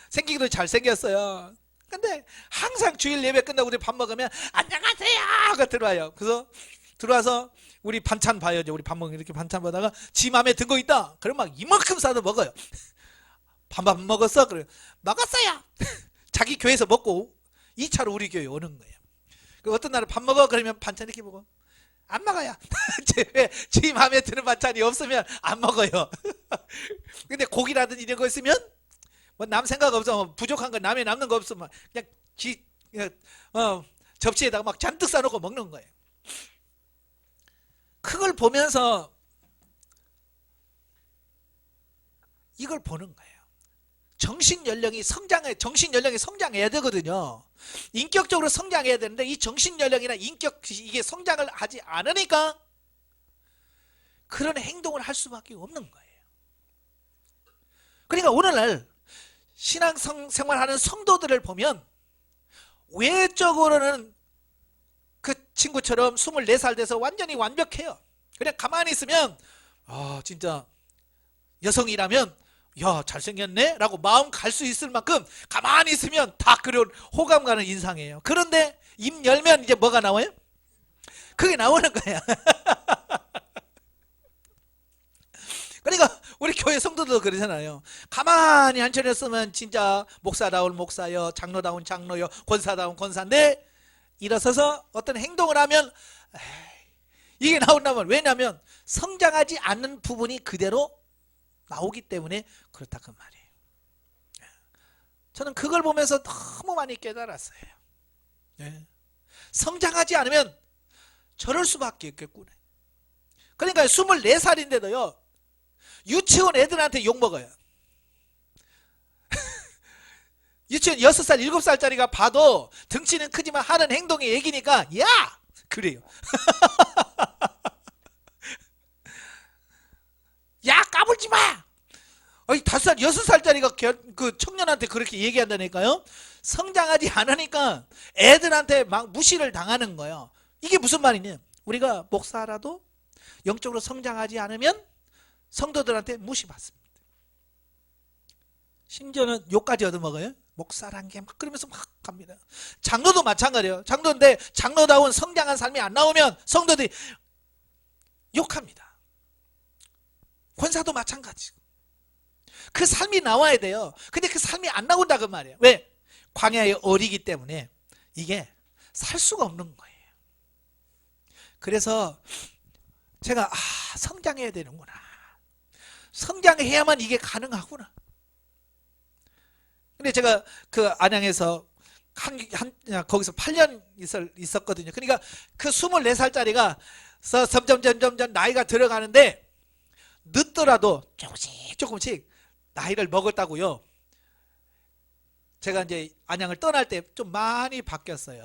생기기도 잘생겼어요. 근데 항상 주일 예배 끝나고 우리 밥 먹으면 안녕하세요 하고 들어와요. 그래서 들어와서 우리 반찬 봐요. 우리 밥 먹으면 이렇게 반찬 보다가 지 맘에 든 거 있다. 그럼 막 이만큼 싸서 먹어요. 밥 먹었어? 그래 먹었어요. 자기 교회에서 먹고 2차로 우리 교회 오는 거예요. 그 어떤 날은 밥 먹어? 그러면 반찬 이렇게 먹어. 안 먹어요. 제 마음에 드는 반찬이 없으면 안 먹어요. 근데 고기라든지 이런 거 있으면 뭐 남 생각 없어. 부족한 거 남에 남는 거 없으면 그냥 접시에다가 막 잔뜩 싸놓고 먹는 거예요. 그걸 보면서 이걸 보는 거예요. 정신 연령이 성장해야 되거든요. 인격적으로 성장해야 되는데 이 정신 연령이나 인격 이게 성장을 하지 않으니까 그런 행동을 할 수밖에 없는 거예요. 그러니까 오늘날 신앙생활하는 성도들을 보면 외적으로는 그 친구처럼 24살 돼서 완전히 완벽해요. 그냥 가만히 있으면 진짜 여성이라면 야 잘생겼네 라고 마음 갈 수 있을 만큼 가만히 있으면 다 그런 호감 가는 인상이에요. 그런데 입 열면 이제 뭐가 나와요? 그게 나오는 거야. 그러니까 우리 교회 성도도 그러잖아요. 가만히 앉혀놨으면 진짜 목사다운 목사요, 장로다운 장로요, 권사다운 권사인데 일어서서 어떤 행동을 하면 이게 나온다면, 왜냐하면 성장하지 않는 부분이 그대로 나오기 때문에 그렇다 그 말이에요. 저는 그걸 보면서 너무 많이 깨달았어요. 성장하지 않으면 저럴 수밖에 없겠구나. 그러니까 24살인데도요 유치원 애들한테 욕먹어요. 유치원 6살 7살짜리가 봐도 덩치는 크지만 하는 행동이 애기니까 야! 그래요. 야 까불지 마! 5살 6살짜리가 그 청년한테 그렇게 얘기한다니까요. 성장하지 않으니까 애들한테 막 무시를 당하는 거예요. 이게 무슨 말이냐, 우리가 목사라도 영적으로 성장하지 않으면 성도들한테 무시받습니다. 심지어는 욕까지 얻어먹어요. 목사란 게 막 그러면서 막 갑니다. 장로도 마찬가지예요. 장로인데 장로다운 성장한 삶이 안 나오면 성도들이 욕합니다. 권사도 마찬가지고. 그 삶이 나와야 돼요. 근데 그 삶이 안 나온다 그 말이에요. 왜? 광야에 어리기 때문에 이게 살 수가 없는 거예요. 그래서 제가 성장해야 되는구나. 성장해야만 이게 가능하구나. 근데 제가 그 안양에서 거기서 8년 있었거든요. 그러니까 그 24살짜리가 점점 나이가 들어가는데 늦더라도 조금씩 나이를 먹었다고요. 제가 이제 안양을 떠날 때 좀 많이 바뀌었어요.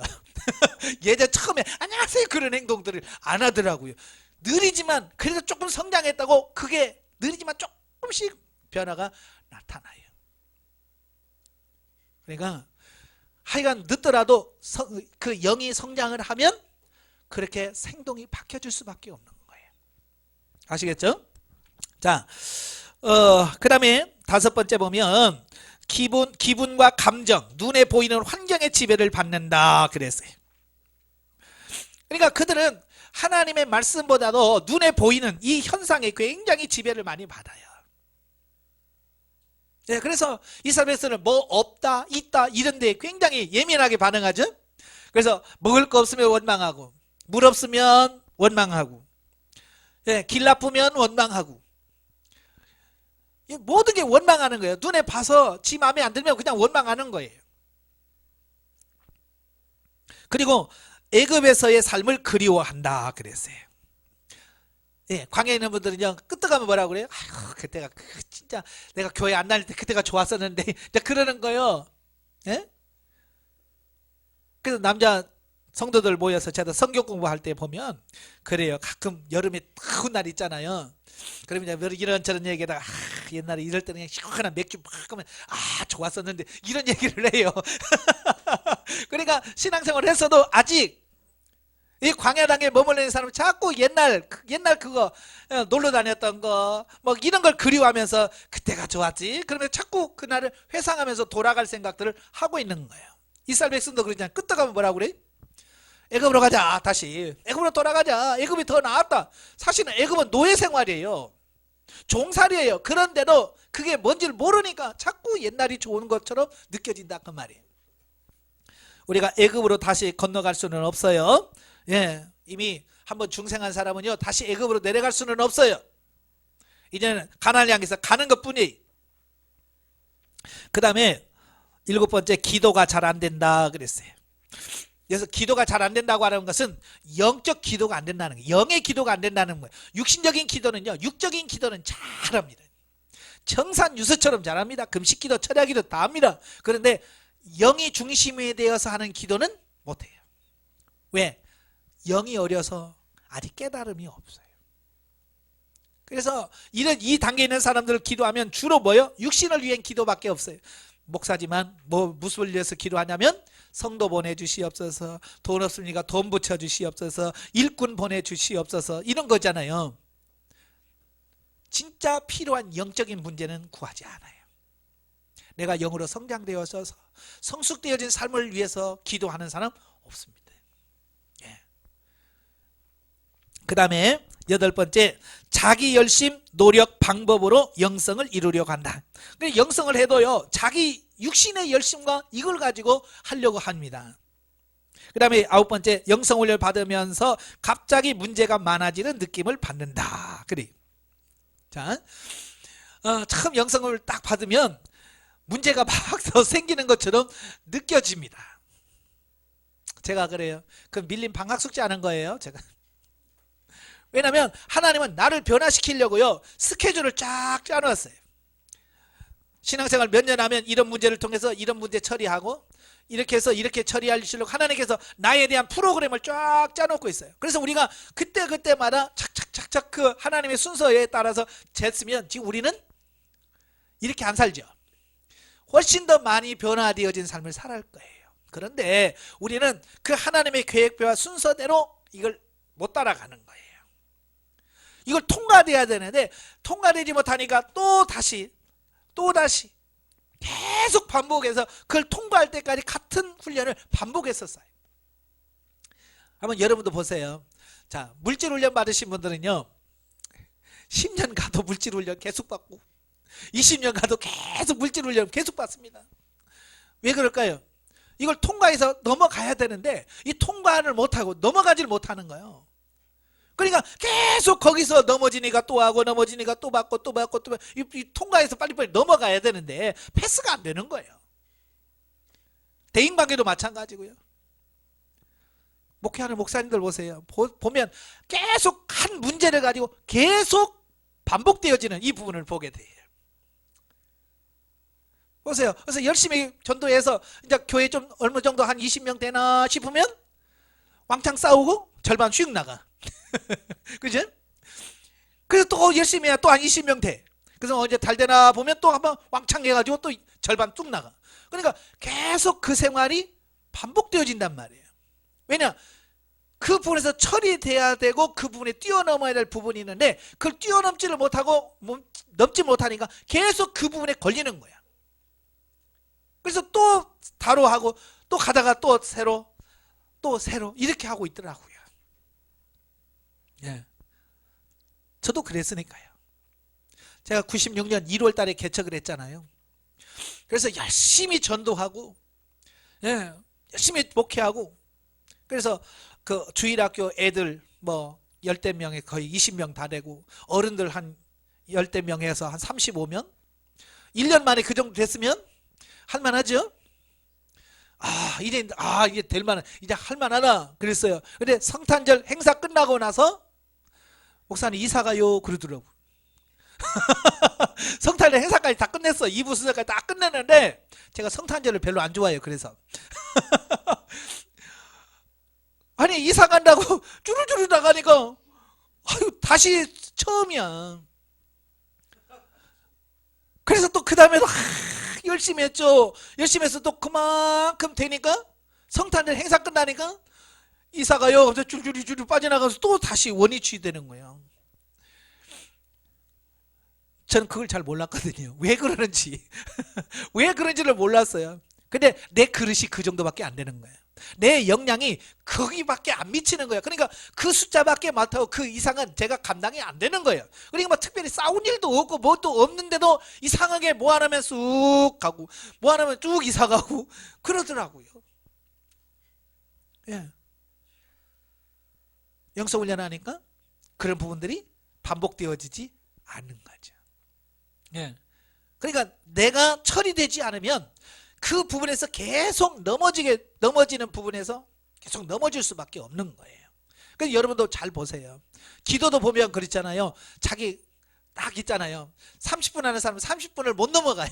예전 처음에 안녕하세요 그런 행동들을 안 하더라고요. 느리지만 그래도 조금 성장했다고 그게 느리지만 조금씩 변화가 나타나요. 그러니까 하여간 늦더라도 그 영이 성장을 하면 그렇게 행동이 바뀌어질 수밖에 없는 거예요. 아시겠죠? 자, 그 다음에 5번째 보면 기분과 감정, 눈에 보이는 환경의 지배를 받는다 그랬어요. 그러니까 그들은 하나님의 말씀보다도 눈에 보이는 이 현상에 굉장히 지배를 많이 받아요. 네, 그래서 이스라엘에서는 뭐 없다, 있다 이런 데 굉장히 예민하게 반응하죠. 그래서 먹을 거 없으면 원망하고, 물 없으면 원망하고, 네, 길 나쁘면 원망하고, 모든 게 원망하는 거예요. 눈에 봐서 지 마음에 안 들면 그냥 원망하는 거예요. 그리고 애굽에서의 삶을 그리워한다 그랬어요. 예, 광야에 있는 분들은요 끄떡하면 뭐라고 그래요? 아이고 그때가 진짜 내가 교회 안 다닐 때 그때가 좋았었는데 이제 그러는 거예요. 예? 그래서 남자 성도들 모여서 제가 성경 공부할 때 보면 그래요. 가끔 여름에 더운 날 있잖아요. 그러면 이제 이런저런 얘기에다가 옛날에 이럴 때는 그냥 시원한 맥주 막 하면 좋았었는데 이런 얘기를 해요. 그러니까 신앙생활을 했어도 아직 이 광야 단계에 머물러 있는 사람은 자꾸 옛날 그거 놀러 다녔던 거 뭐 이런 걸 그리워하면서 그때가 좋았지. 그러면 자꾸 그날을 회상하면서 돌아갈 생각들을 하고 있는 거예요. 이스라엘 백성도 그러잖아요. 끄떡하면 뭐라고 그래? 애굽으로 가자. 다시 애굽으로 돌아가자. 애굽이 더 나았다. 사실은 애굽은 노예 생활이에요. 종살이에요. 그런데도 그게 뭔지를 모르니까 자꾸 옛날이 좋은 것처럼 느껴진다 그 말이에요. 우리가 애굽으로 다시 건너갈 수는 없어요. 예, 이미 한번 중생한 사람은요 다시 애굽으로 내려갈 수는 없어요. 이제는 가나안을 향해서 가는 것뿐이에요. 그 다음에 7번째, 기도가 잘 안 된다 그랬어요. 그래서 기도가 잘 안 된다고 하는 것은 영적 기도가 안 된다는 거예요. 영의 기도가 안 된다는 거예요. 육신적인 기도는요, 육적인 기도는 잘합니다. 청산유수처럼 잘합니다. 금식기도, 철야기도 다 합니다. 그런데 영이 중심에 되어서 하는 기도는 못해요. 왜? 영이 어려서 아직 깨달음이 없어요. 그래서 이 단계에 있는 사람들 기도하면 주로 뭐요? 육신을 위한 기도밖에 없어요. 목사지만 무엇을 위해서 기도하냐면 성도 보내주시옵소서, 돈 없습니까? 돈 붙여주시옵소서, 일꾼 보내주시옵소서, 이런 거잖아요. 진짜 필요한 영적인 문제는 구하지 않아요. 내가 영으로 성장되어서 성숙되어진 삶을 위해서 기도하는 사람 없습니다. 예. 그 다음에 8번째, 자기 열심, 노력, 방법으로 영성을 이루려고 한다. 영성을 해도요 자기 육신의 열심과 이걸 가지고 하려고 합니다. 그 다음에 9번째, 영성훈련을 받으면서 갑자기 문제가 많아지는 느낌을 받는다. 그래. 자, 처음 영성을 딱 받으면 문제가 막 더 생기는 것처럼 느껴집니다. 제가 그래요. 그 밀린 방학 숙제 하는 거예요. 제가. 왜냐하면 하나님은 나를 변화시키려고요 스케줄을 쫙 짜놓았어요. 신앙생활 몇 년 하면 이런 문제를 통해서 이런 문제 처리하고 이렇게 해서 이렇게 처리하시려고 하나님께서 나에 대한 프로그램을 쫙 짜놓고 있어요. 그래서 우리가 그때마다 착착착착 그 하나님의 순서에 따라서 쟀으면 지금 우리는 이렇게 안 살죠. 훨씬 더 많이 변화되어진 삶을 살아갈 거예요. 그런데 우리는 그 하나님의 계획표와 순서대로 이걸 못 따라가는 거예요. 이걸 통과돼야 되는데 통과되지 못하니까 또 다시 계속 반복해서 그걸 통과할 때까지 같은 훈련을 반복했었어요. 한번 여러분도 보세요. 자, 물질 훈련 받으신 분들은요 10년 가도 물질 훈련 계속 받고 20년 가도 계속 물질 훈련 계속 받습니다. 왜 그럴까요? 이걸 통과해서 넘어가야 되는데 이 통과를 못하고 넘어가지를 못하는 거예요. 그러니까 계속 거기서 넘어지니까 또 하고 넘어지니까 또 받고 또 받고 또 이 통과해서 빨리빨리 넘어가야 되는데 패스가 안 되는 거예요. 대인관계도 마찬가지고요. 목회하는 목사님들 보세요. 보면 계속 한 문제를 가지고 계속 반복되어지는 이 부분을 보게 돼요. 보세요. 그래서 열심히 전도해서 이제 교회 좀 어느 정도 한 20명 되나 싶으면 왕창 싸우고 절반 휙 나가. 그죠? 그래서 또 열심히 해야 또 한 20명 돼. 그래서 언제 잘 되나 보면 또 한번 왕창 해가지고 또 절반 뚝 나가. 그러니까 계속 그 생활이 반복되어진단 말이에요. 왜냐? 그 부분에서 처리돼야 되고 그 부분에 뛰어넘어야 될 부분이 있는데 그걸 뛰어넘지를 못하고 넘지 못하니까 계속 그 부분에 걸리는 거야. 그래서 또 다로 하고 또 가다가 또 새로 이렇게 하고 있더라고요. 예. 저도 그랬으니까요. 제가 96년 1월 달에 개척을 했잖아요. 그래서 열심히 전도하고, 예, 열심히 목회하고, 그래서 그 주일학교 애들 뭐 10대 명에 거의 20명 다 되고, 어른들 한 10대 명에서 한 35명? 1년 만에 그 정도 됐으면 할만하죠? 이제 될 만한, 이제 할만하다 그랬어요. 근데 성탄절 행사 끝나고 나서 목사님 이사 가요 그러더라고. 성탄절 행사까지 다 끝냈어. 2부 순서까지 다 끝냈는데 제가 성탄절을 별로 안 좋아해요. 그래서 아니 이사 간다고 쭈루쭈루 나가니까 다시 처음이야. 그래서 또 그 다음에도 열심히 했죠. 열심히 해서 또 그만큼 되니까 성탄절 행사 끝나니까 이사가요. 줄줄이 빠져나가서 또 다시 원위 취되는 거예요. 저는 그걸 잘 몰랐거든요. 왜 그러는지. 왜 그런지를 몰랐어요. 근데 내 그릇이 그 정도밖에 안 되는 거예요. 내 역량이 거기밖에 안 미치는 거예요. 그러니까 그 숫자밖에 못하고 그 이상은 제가 감당이 안 되는 거예요. 그러니까 뭐 특별히 싸운 일도 없고 뭣도 없는데도 이상하게 뭐 하나면 쑥 가고 뭐 하나면 쭉 이사 가고 그러더라고요. 예. 영성훈련 하니까 그런 부분들이 반복되어지지 않는 거죠. 예. 그러니까 내가 처리되지 않으면 그 부분에서 계속 넘어지는 부분에서 계속 넘어질 수밖에 없는 거예요. 그래서 여러분도 잘 보세요. 기도도 보면 그렇잖아요. 자기 딱 있잖아요. 30분 하는 사람은 30분을 못 넘어가요.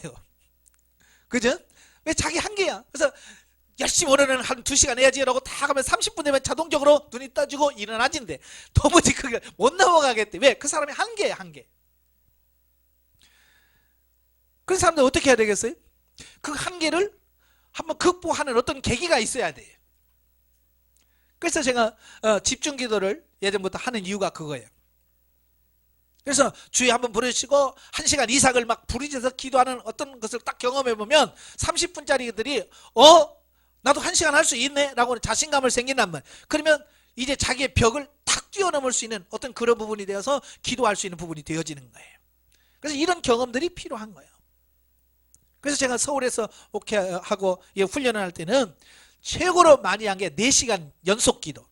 그죠? 왜 자기 한계야. 그래서 열심히 오늘은 한 2시간 해야지 라고 다 가면 30분 되면 자동적으로 눈이 떠지고 일어나진대. 도무지 그게 못 넘어가겠대. 왜? 그 사람의 한계야, 한계. 그런 사람들 어떻게 해야 되겠어요? 그 한계를 한번 극복하는 어떤 계기가 있어야 돼요. 그래서 제가 집중 기도를 예전부터 하는 이유가 그거예요. 그래서 주에 한번 부르시고 1시간 이상을 막 부르짖어서 기도하는 어떤 것을 딱 경험해 보면 30분짜리들이 나도 1시간 할 수 있네 라고 자신감을 생긴단 말이에요. 그러면 이제 자기의 벽을 탁 뛰어넘을 수 있는 어떤 그런 부분이 되어서 기도할 수 있는 부분이 되어지는 거예요. 그래서 이런 경험들이 필요한 거예요. 그래서 제가 서울에서 목회하고 훈련을 할 때는 최고로 많이 한 게 4시간 연속 기도.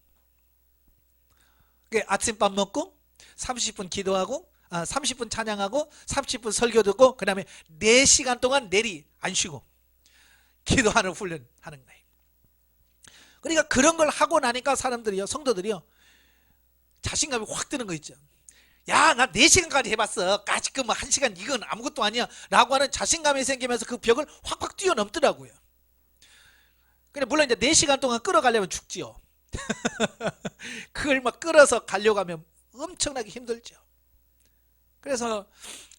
아침밥 먹고 30분 기도하고 30분 찬양하고 30분 설교 듣고 그 다음에 4시간 동안 내리 안 쉬고 기도하는 훈련하는 거예요. 그러니까 그런 걸 하고 나니까 사람들이요, 성도들이요, 자신감이 확 드는 거 있죠. 야, 나 4시간까지 해봤어. 까짓 뭐 1시간 이건 아무것도 아니야 라고 하는 자신감이 생기면서 그 벽을 확 뛰어넘더라고요. 근데 물론 이제 4시간 동안 끌어가려면 죽지요. 그걸 막 끌어서 가려고 하면 엄청나게 힘들죠. 그래서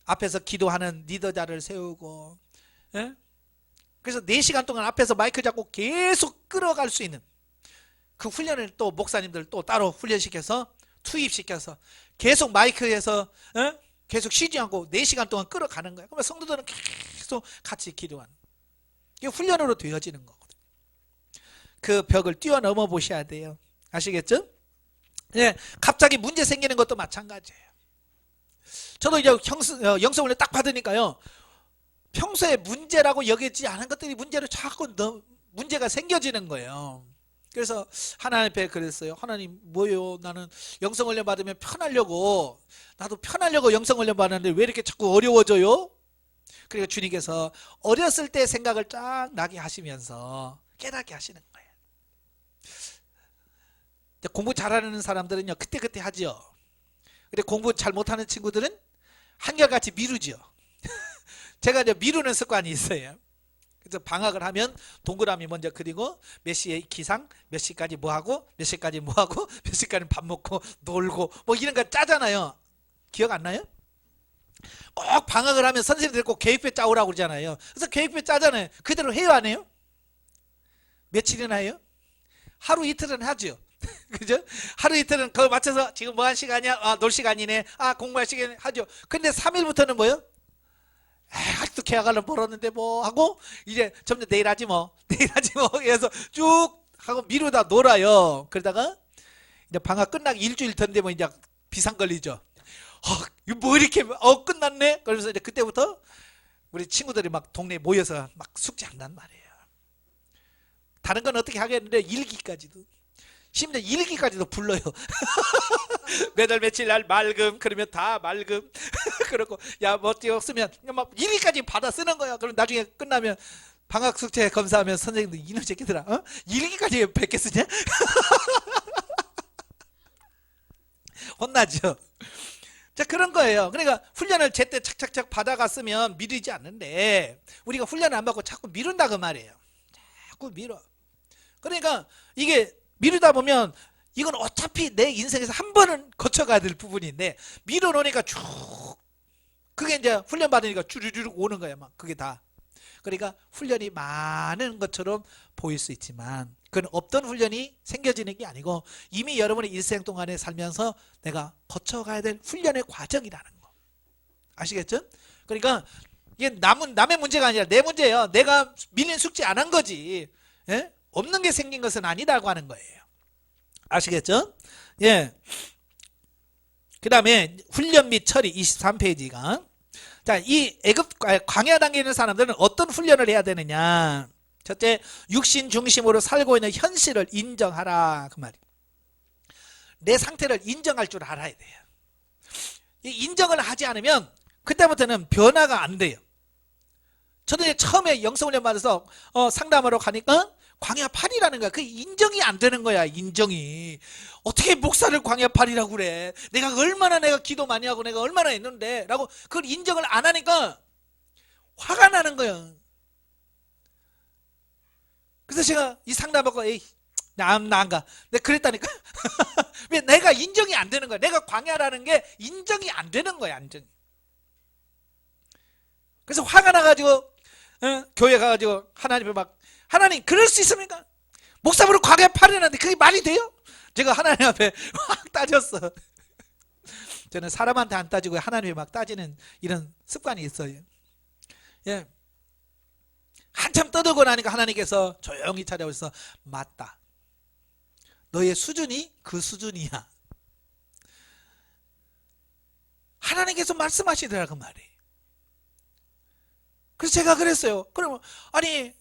앞에서 기도하는 리더자를 세우고, 예? 그래서 4시간 동안 앞에서 마이크 잡고 계속 끌어갈 수 있는 그 훈련을 또 목사님들 또 따로 훈련시켜서 투입시켜서 계속 마이크에서 계속 쉬지 않고 4시간 동안 끌어가는 거예요. 그러면 성도들은 계속 같이 기도하는, 이게 훈련으로 되어지는 거거든요. 그 벽을 뛰어넘어 보셔야 돼요. 아시겠죠? 예, 갑자기 문제 생기는 것도 마찬가지예요. 저도 이제 영성훈련 딱 받으니까요, 평소에 문제라고 여기지 않은 것들이 문제로 자꾸 문제가 생겨지는 거예요. 그래서 하나님 앞에 그랬어요. 하나님, 뭐요? 나는 영성훈련 받으면 편하려고, 나도 편하려고 영성훈련 받았는데 왜 이렇게 자꾸 어려워져요? 그리고 주님께서 어렸을 때 생각을 쫙 나게 하시면서 깨닫게 하시는 거예요. 공부 잘하는 사람들은요, 그때그때 하죠. 근데 공부 잘 못하는 친구들은 한결같이 미루죠. 제가 이제 미루는 습관이 있어요. 그래서 방학을 하면 동그라미 먼저 그리고 몇 시에 기상, 몇 시까지 뭐 하고, 몇 시까지 뭐 하고, 몇 시까지 밥 먹고 놀고 뭐 이런 거 짜잖아요. 기억 안 나요? 꼭 방학을 하면 선생님들 꼭 계획표 짜오라고 그러잖아요. 그래서 계획표 짜잖아요. 그대로 해요, 안 해요? 며칠이나 해요? 하루 이틀은 하죠. 그죠? 하루 이틀은 그걸 맞춰서 지금 뭐 한 시간이야? 놀 시간이네. 공부할 시간이네. 하죠. 근데 3일부터는 뭐요? 아직도 계약하려면 벌었는데 뭐 하고 이제 점점 내일 하지 뭐 내일 하지 뭐 해서 쭉 하고 미루다 놀아요. 그러다가 이제 방학 끝나기 일주일 전 되면 이제 비상 걸리죠. 이거 뭐 이렇게 끝났네. 그러면서 이제 그때부터 우리 친구들이 막 동네에 모여서 막 숙제한단 말이에요. 다른 건 어떻게 하겠는데 일기까지도, 심지어 일기까지도 불러요. 매달 며칠 날 말금, 그러면 다 말금. 그러고 야 뭐 띄었으면 막 일기까지 받아 쓰는 거야. 그럼 나중에 끝나면 방학 숙제 검사하면 선생님들 이놈 새끼들아, 일기까지 100개 쓰냐? 혼나죠. 자, 그런 거예요. 그러니까 훈련을 제때 착착착 받아갔으면 미루지 않는데 우리가 훈련을 안 받고 자꾸 미룬다 그 말이에요. 자꾸 미뤄. 그러니까 이게 미루다 보면 이건 어차피 내 인생에서 한 번은 거쳐가야 될 부분인데 미뤄놓으니까 쭉, 그게 이제 훈련 받으니까 주르륵 오는 거야. 막 그게 다. 그러니까 훈련이 많은 것처럼 보일 수 있지만 그건 없던 훈련이 생겨지는 게 아니고 이미 여러분의 일생 동안에 살면서 내가 거쳐가야 될 훈련의 과정이라는 거. 아시겠죠? 그러니까 이게 남의 문제가 아니라 내 문제예요. 내가 밀린 숙제 안 한 거지. 예? 없는 게 생긴 것은 아니다고 하는 거예요. 아시겠죠? 예. 그 다음에 훈련 및 처리 23페이지가 자, 이 애굽 광야 단계에 있는 사람들은 어떤 훈련을 해야 되느냐? 첫째, 육신 중심으로 살고 있는 현실을 인정하라 그 말이에요. 내 상태를 인정할 줄 알아야 돼요. 이 인정을 하지 않으면 그때부터는 변화가 안 돼요. 저도 이제 처음에 영성훈련 받아서 상담하러 가니까 광야 8이라는 거야. 그 인정이 안 되는 거야. 인정이. 어떻게 목사를 광야 8이라고 그래. 내가 기도 많이 하고 내가 얼마나 했는데 라고 그걸 인정을 안 하니까 화가 나는 거야. 그래서 제가 이 상담하고 에이 나 안 가. 내가 그랬다니까. 왜 내가 인정이 안 되는 거야. 내가 광야라는 게 인정이 안 되는 거야. 인정이. 그래서 화가 나가지고 교회 가가지고 하나님을 막 하나님 그럴 수 있습니까? 목사부로 광야 8이라는데 그게 말이 돼요? 제가 하나님 앞에 막 따졌어. 저는 사람한테 안 따지고 하나님에 막 따지는 이런 습관이 있어요. 예. 한참 떠들고 나니까 하나님께서 조용히 찾아오셔서 맞다. 너의 수준이 그 수준이야. 하나님께서 말씀하시더라고 말이에요. 그래서 제가 그랬어요. 그러면 아니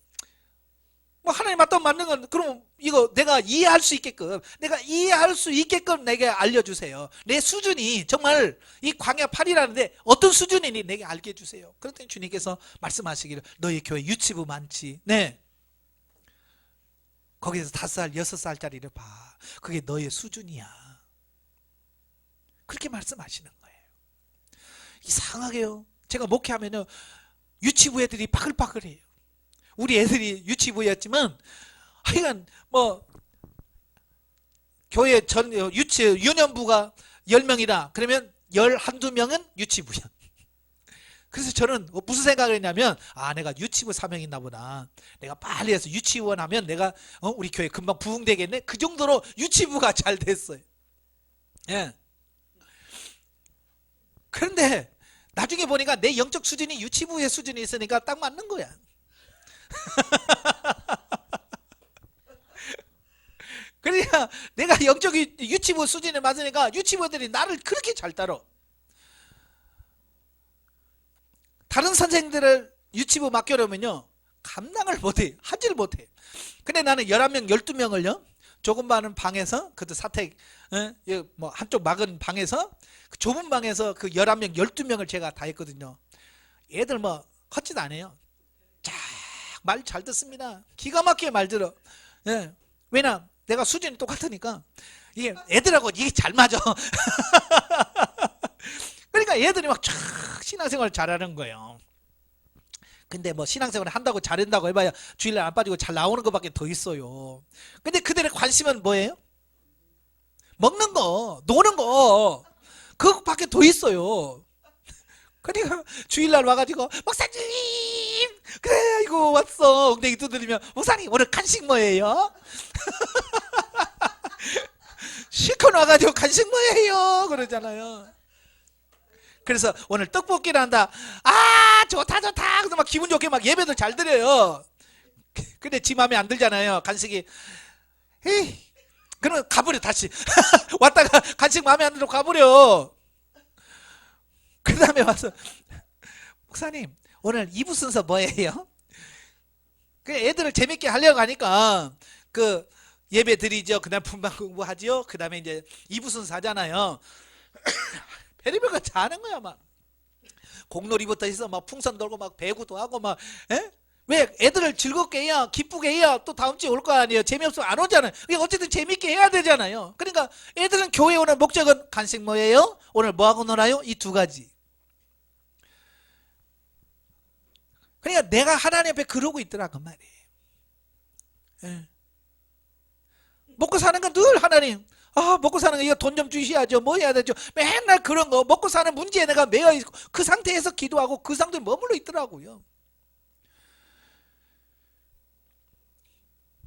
뭐 하나님 맞다고 맞는 건 그럼 이거 내가 이해할 수 있게끔 내게 알려주세요. 내 수준이 정말 이 광야 8이라는데 어떤 수준이니 내게 알게 해주세요. 그랬더니 주님께서 말씀하시기를 너희 교회 유치부 많지. 네. 거기서 5살 6살짜리를 봐. 그게 너의 수준이야. 그렇게 말씀하시는 거예요. 이상하게요. 제가 목회하면요 유치부 애들이 바글바글해요. 우리 애들이 유치부였지만 하여간 뭐 교회 전 유년부가 10명이라 그러면 11~2명은 유치부야. 그래서 저는 무슨 생각을 했냐면 내가 유치부 사명 있나 보다. 내가 빨리 해서 유치원 하면 내가 우리 교회 금방 부흥되겠네. 그 정도로 유치부가 잘 됐어요. 예. 그런데 나중에 보니까 내 영적 수준이 유치부의 수준이 있으니까 딱 맞는 거야. 그러니까 내가 영적 유치부 수준에 맞으니까 유치부들이 나를 그렇게 잘 따라. 다른 선생들을 유치부 맡겨놓으면요 감당을 못해. 하지를 못해. 근데 나는 11명 12명을요 조금 방에서 그것도 사택 뭐 한쪽 막은 방에서 그 좁은 방에서 그 11명 12명을 제가 다 했거든요. 애들 뭐 헛짓 안 해요. 말 잘 듣습니다. 기가 막히게 말 들어. 예. 왜냐 내가 수준이 똑같으니까 이게 애들하고 이게 잘 맞아. 그러니까 애들이 막 쫙 신앙생활을 잘하는 거예요. 근데 뭐 신앙생활을 한다고 잘한다고 해봐야 주일날 안 빠지고 잘 나오는 것밖에 더 있어요. 근데 그들의 관심은 뭐예요? 먹는 거, 노는 거, 그것밖에 더 있어요. 그러니까 주일날 와가지고 목사님 그래 이거 왔어 엉덩이 두드리면 목사님 오늘 간식 뭐예요? 실컷 와가지고 간식 뭐예요? 그러잖아요. 그래서 오늘 떡볶이를 한다. 좋다 그래서 막 기분 좋게 막 예배도 잘 드려요. 근데 지 마음에 안 들잖아요. 간식이 에이 그러면 가버려 다시. 왔다가 간식 마음에 안 들어 가버려. 그 다음에 와서 목사님 오늘 2부 순서 뭐예요? 그 애들을 재밌게 하려고 하니까 그 예배 드리죠. 그 다음 분방 공부하죠. 그 다음에 이제 2부 순서 하잖아요. 별의별 거 다 하는 거야. 막 공놀이부터 해서 막 풍선 돌고 막 배구도 하고 막 왜 애들을 즐겁게 해야 기쁘게 해야 또 다음 주에 올 거 아니에요. 재미없으면 안 오잖아요. 어쨌든 재밌게 해야 되잖아요. 그러니까 애들은 교회 오는 목적은 간식 뭐예요? 오늘 뭐하고 놀아요? 이 2가지. 그러니까 내가 하나님 앞에 그러고 있더라 그 말이에요. 예. 먹고 사는 건 늘 하나님 먹고 사는 거 이거 돈 좀 주셔야죠. 뭐 해야 되죠. 맨날 그런 거 먹고 사는 문제에 내가 매여 있고 그 상태에서 기도하고 그 상태에 머물러 있더라고요.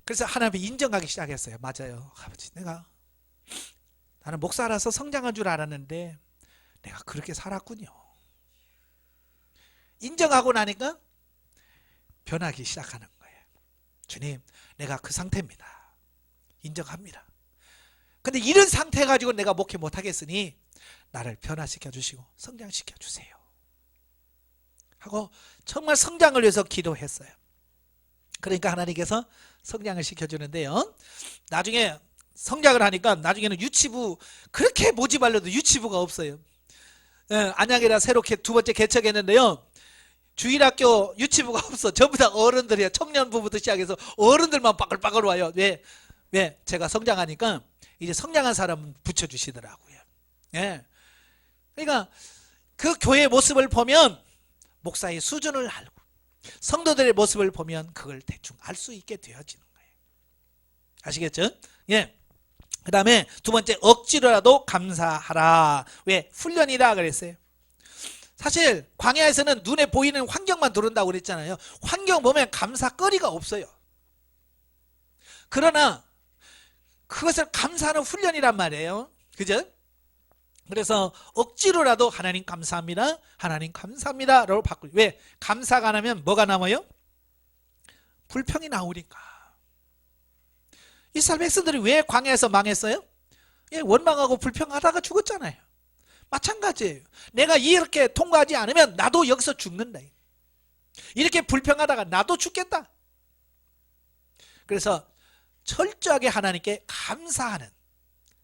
그래서 하나님이 인정하기 시작했어요. 맞아요. 아버지, 나는 목사라서 성장한 줄 알았는데 내가 그렇게 살았군요. 인정하고 나니까 변하기 시작하는 거예요. 주님, 내가 그 상태입니다. 인정합니다. 근데 이런 상태 가지고 내가 목회 못하겠으니 나를 변화시켜 주시고 성장시켜 주세요 하고 정말 성장을 위해서 기도했어요. 그러니까 하나님께서 성장을 시켜주는데요, 나중에 성장을 하니까 나중에는 유치부, 그렇게 모집하려도 유치부가 없어요. 안양에다 새롭게 두 번째 개척했는데요, 주일학교 유치부가 없어. 전부 다 어른들이야. 청년부부터 시작해서 어른들만 빠글빠글 와요. 왜? 제가 성장하니까 이제 성장한 사람은 붙여주시더라고요. 예. 그러니까 그 교회의 모습을 보면 목사의 수준을 알고, 성도들의 모습을 보면 그걸 대충 알 수 있게 되어지는 거예요. 아시겠죠? 예. 그 다음에 두 번째, 억지로라도 감사하라. 왜? 훈련이라 그랬어요. 사실 광야에서는 눈에 보이는 환경만 들어온다고 그랬잖아요. 환경 보면 감사거리가 없어요. 그러나 그것을 감사하는 훈련이란 말이에요. 그죠? 그래서 억지로라도 하나님 감사합니다, 하나님 감사합니다 라고 바꾸죠. 왜? 감사가 안 하면 뭐가 남아요? 불평이 나오니까. 이스라엘 백성들이 왜 광야에서 망했어요? 예, 원망하고 불평하다가 죽었잖아요. 마찬가지예요. 내가 이렇게 통과하지 않으면 나도 여기서 죽는다. 이렇게 불평하다가 나도 죽겠다. 그래서 철저하게 하나님께 감사하는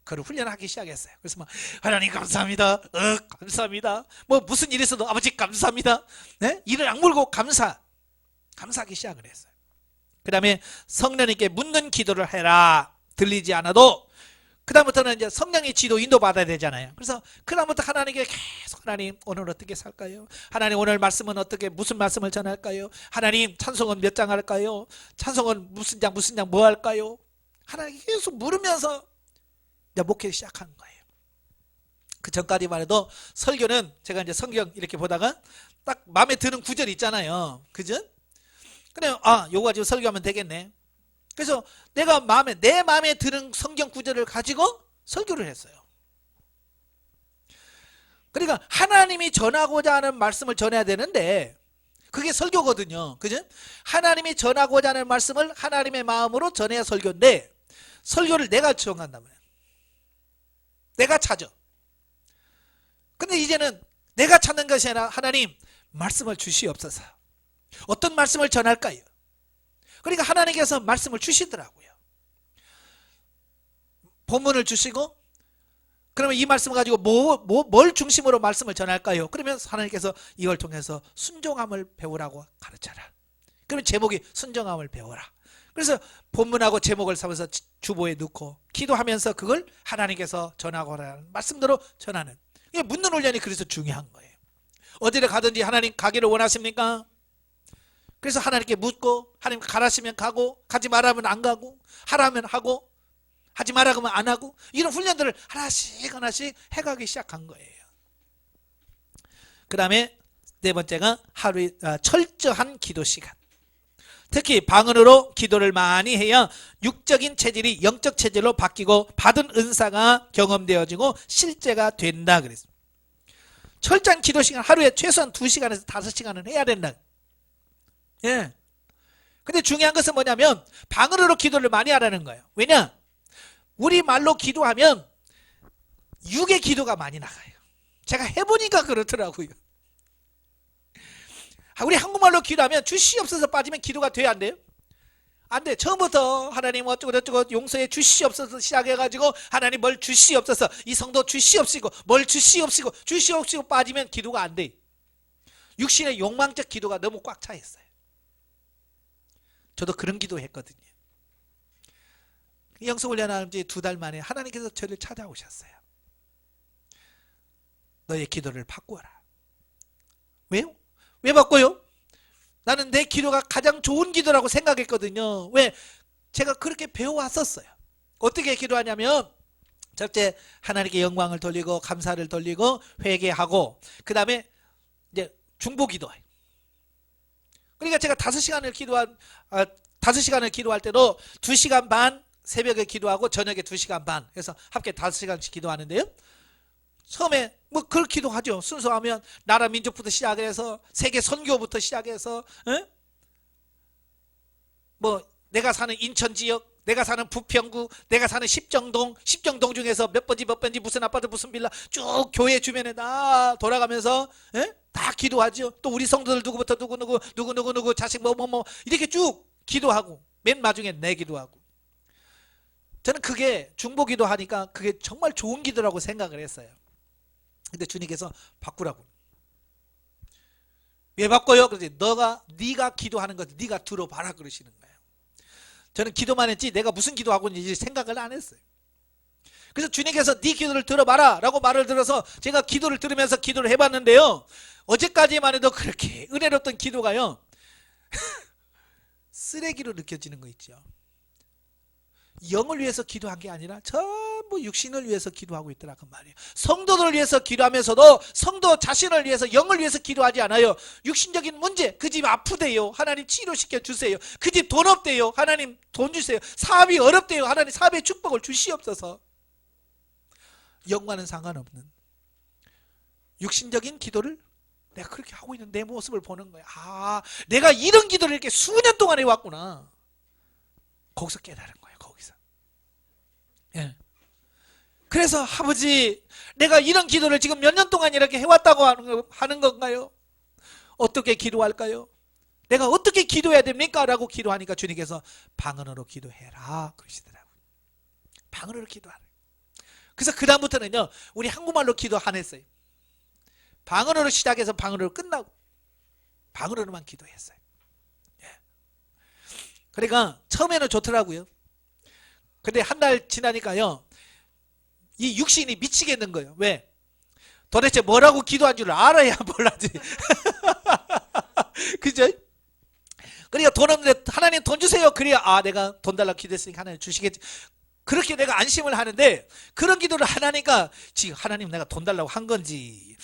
그걸 훈련하기 시작했어요. 그래서 막 하나님 감사합니다, 감사합니다, 뭐 무슨 일이 있어도 아버지 감사합니다, 네? 이를 악물고 감사하기 시작을 했어요. 그 다음에 성령님께 묻는 기도를 해라. 들리지 않아도 그 다음부터는 이제 성령의 지도 인도 받아야 되잖아요. 그래서 그 다음부터 하나님께 계속, 하나님 오늘 어떻게 살까요? 하나님 오늘 말씀은 어떻게, 무슨 말씀을 전할까요? 하나님 찬송은 몇 장 할까요? 찬송은 무슨 장 뭐 할까요? 하나님 계속 물으면서 이제 목회 시작하는 거예요. 그 전까지만 해도 설교는 제가 이제 성경 이렇게 보다가 딱 마음에 드는 구절 있잖아요. 그죠? 그래, 요거 가지고 설교하면 되겠네. 그래서 내 마음에 드는 성경 구절을 가지고 설교를 했어요. 그러니까 하나님이 전하고자 하는 말씀을 전해야 되는데 그게 설교거든요. 그죠? 하나님이 전하고자 하는 말씀을 하나님의 마음으로 전해야 설교인데, 설교를 내가 정한단 말이에요. 내가 찾아. 근데 이제는 내가 찾는 것이 아니라 하나님 말씀을 주시옵소서. 어떤 말씀을 전할까요? 그러니까 하나님께서 말씀을 주시더라고요. 본문을 주시고, 그러면 이 말씀을 가지고 뭘 중심으로 말씀을 전할까요? 그러면 하나님께서 이걸 통해서 순종함을 배우라고 가르쳐라. 그러면 제목이 순종함을 배워라. 그래서 본문하고 제목을 삼아서 주보에 넣고 기도하면서 그걸 하나님께서 전하고라는 말씀대로 전하는, 이게 묻는 훈련이 그래서 중요한 거예요. 어디를 가든지 하나님 가기를 원하십니까? 그래서 하나님께 묻고, 하나님 가라시면 가고, 가지 말라면 안 가고, 하라면 하고, 하지 말라 그러면 안 하고, 이런 훈련들을 하나씩 해가기 시작한 거예요. 그 다음에 네 번째가 하루에 철저한 기도 시간. 특히 방언으로 기도를 많이 해야 육적인 체질이 영적 체질로 바뀌고 받은 은사가 경험되어지고 실제가 된다 그랬습니다. 철저한 기도 시간, 하루에 최소한 2시간에서 5시간은 해야 된다. 예. 근데 중요한 것은 뭐냐면 방언으로 기도를 많이 하라는 거예요. 왜냐? 우리 말로 기도하면 육의 기도가 많이 나가요. 제가 해보니까 그렇더라고요. 우리 한국말로 기도하면 주시옵소서 빠지면 기도가 돼야 안 돼요? 안 돼. 처음부터 하나님 어쩌고 저쩌고 용서해 주시옵소서 시작해가지고 하나님 뭘 주시옵소서, 이 성도 주시옵시고 뭘 주시옵시고 빠지면 기도가 안 돼. 육신의 욕망적 기도가 너무 꽉 차 있어요. 저도 그런 기도 했거든요. 영성훈련하는 지 2달 만에 하나님께서 저를 찾아오셨어요. 너의 기도를 바꾸어라. 왜요? 왜 바꿔요? 나는 내 기도가 가장 좋은 기도라고 생각했거든요. 왜? 제가 그렇게 배워왔었어요. 어떻게 기도하냐면, 첫째 하나님께 영광을 돌리고 감사를 돌리고 회개하고, 그 다음에 이제 중보 기도해요. 그러니까 제가 5시간을 기도한 5시간을 기도할 때도 2시간 반 새벽에 기도하고 저녁에 2시간 반 해서 합계 5시간씩 기도하는데요. 처음에 뭐 그걸 기도하죠. 순서하면 나라 민족부터 시작해서 세계 선교부터 시작해서 뭐 내가 사는 인천 지역, 내가 사는 부평구, 내가 사는 십정동 중에서 몇 번지 무슨 아파트 무슨 빌라 쭉 교회 주변에 다 돌아가면서 다 기도하죠. 또 우리 성도들 누구부터 누구 자식 뭐 이렇게 쭉 기도하고 맨 마지막에 내 기도하고. 저는 그게 중보기도 하니까 그게 정말 좋은 기도라고 생각을 했어요. 근데 주님께서 바꾸라고. 왜 바꿔요? 그러지. 네가 기도하는 것 네가 들어봐라 그러시는 거예요. 저는 기도만 했지 내가 무슨 기도하고 있는지 생각을 안 했어요. 그래서 주님께서 네 기도를 들어봐라 라고 말을 들어서 제가 기도를 들으면서 기도를 해봤는데요. 어제까지만 해도 그렇게 은혜롭던 기도가요. 쓰레기로 느껴지는 거 있죠. 영을 위해서 기도한 게 아니라 전부 육신을 위해서 기도하고 있더라고 말이에요. 성도들을 위해서 기도하면서도 성도 자신을 위해서 영을 위해서 기도하지 않아요. 육신적인 문제, 그 집 아프대요. 하나님 치료시켜 주세요. 그 집 돈 없대요. 하나님 돈 주세요. 사업이 어렵대요. 하나님 사업의 축복을 주시옵소서. 영과는 상관없는 육신적인 기도를 내가 그렇게 하고 있는 내 모습을 보는 거야. 아, 내가 이런 기도를 이렇게 수년 동안 해왔구나. 거기서 깨달은 거예요. 거기서. 예. 그래서 아버지, 내가 이런 기도를 지금 몇 년 동안 이렇게 해왔다고 하는 건가요? 어떻게 기도할까요? 내가 어떻게 기도해야 됩니까? 라고 기도하니까 주님께서 방언으로 기도해라 그러시더라고요. 방언으로 기도하라. 그래서 그 다음부터는요, 우리 한국말로 기도 안 했어요. 방언으로 시작해서 방언으로 끝나고 방언으로만 기도했어요. 예. 그러니까 처음에는 좋더라고요. 근데 한 달 지나니까요, 이 육신이 미치겠는 거예요. 왜? 도대체 뭐라고 기도한 줄 알아야 뭘 하지. 그죠? 그러니까 돈 없는데 하나님 돈 주세요. 그래야 아, 내가 돈 달라고 기도했으니까 하나님 주시겠지. 그렇게 내가 안심을 하는데, 그런 기도를 하나니까 지금 하나님 내가 돈 달라고 한 건지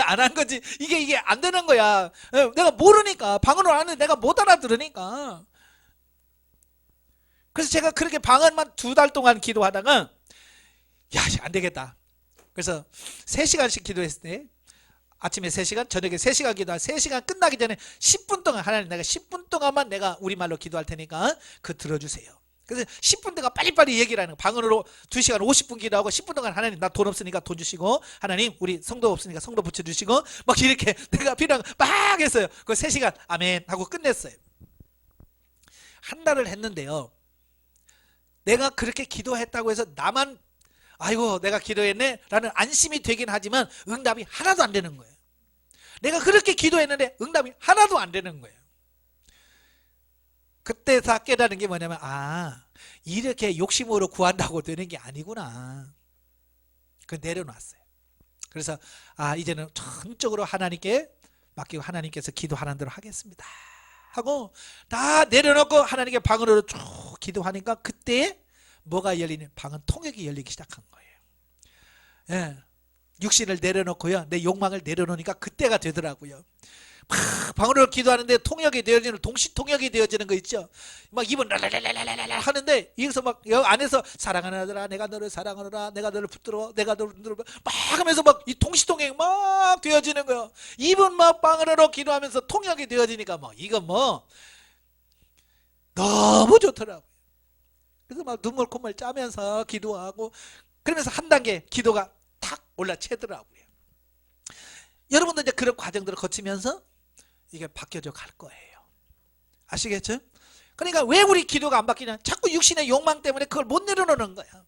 안 한 건지 이게 안 되는 거야. 내가 모르니까, 방언을 안 하는데 내가 못 알아들으니까. 그래서 제가 그렇게 방언만 2달 동안 기도하다가 야, 안 되겠다. 그래서 3시간씩 기도했을 때 아침에 3시간, 저녁에 3시간 기도한 3시간 끝나기 전에 10분 동안 하나님 내가 10분 동안만 내가 우리말로 기도할 테니까 그거 들어주세요. 그래서 10분 동안 빨리빨리 얘기를 하는 거예요. 방언으로 2시간 50분 기도하고 10분 동안 하나님 나 돈 없으니까 돈 주시고, 하나님 우리 성도 없으니까 성도 붙여주시고, 막 이렇게 내가 필요한 거 막 했어요. 그 3시간 아멘 하고 끝냈어요. 한 달을 했는데요, 내가 그렇게 기도했다고 해서 나만 아이고 내가 기도했네 라는 안심이 되긴 하지만 응답이 하나도 안 되는 거예요. 내가 그렇게 기도했는데 응답이 하나도 안 되는 거예요. 그때 다 깨달은 게 뭐냐면, 아, 이렇게 욕심으로 구한다고 되는 게 아니구나. 그 내려놨어요. 그래서 아, 이제는 전적으로 하나님께 맡기고 하나님께서 기도하는 대로 하겠습니다 하고 다 내려놓고 하나님께 방언으로 쭉 기도하니까 그때 뭐가 열리는, 방언 통역이 열리기 시작한 거예요. 예. 육신을 내려놓고요, 내 욕망을 내려놓으니까 그때가 되더라고요. 막 방언으로 기도하는데 통역이 되어지는, 동시 통역이 되어지는 거 있죠. 막 입은 랄랄랄랄랄 하는데 여기서 막 여기 안에서 사랑하는 아들아 내가 너를 사랑하노라, 내가 너를 붙들어, 내가 너를 막 하면서 막 이 동시 통역이 막 되어지는 거예요. 입은 막 방언으로 기도하면서 통역이 되어지니까 뭐 이건 뭐 너무 좋더라고요. 그래서 막 눈물 콧물 짜면서 기도하고 그러면서 한 단계 기도가 탁 올라채더라고요. 여러분도 이제 그런 과정들을 거치면서 이게 바뀌어져 갈 거예요. 아시겠죠? 그러니까 왜 우리 기도가 안 바뀌냐? 자꾸 육신의 욕망 때문에 그걸 못 내려놓는 거야.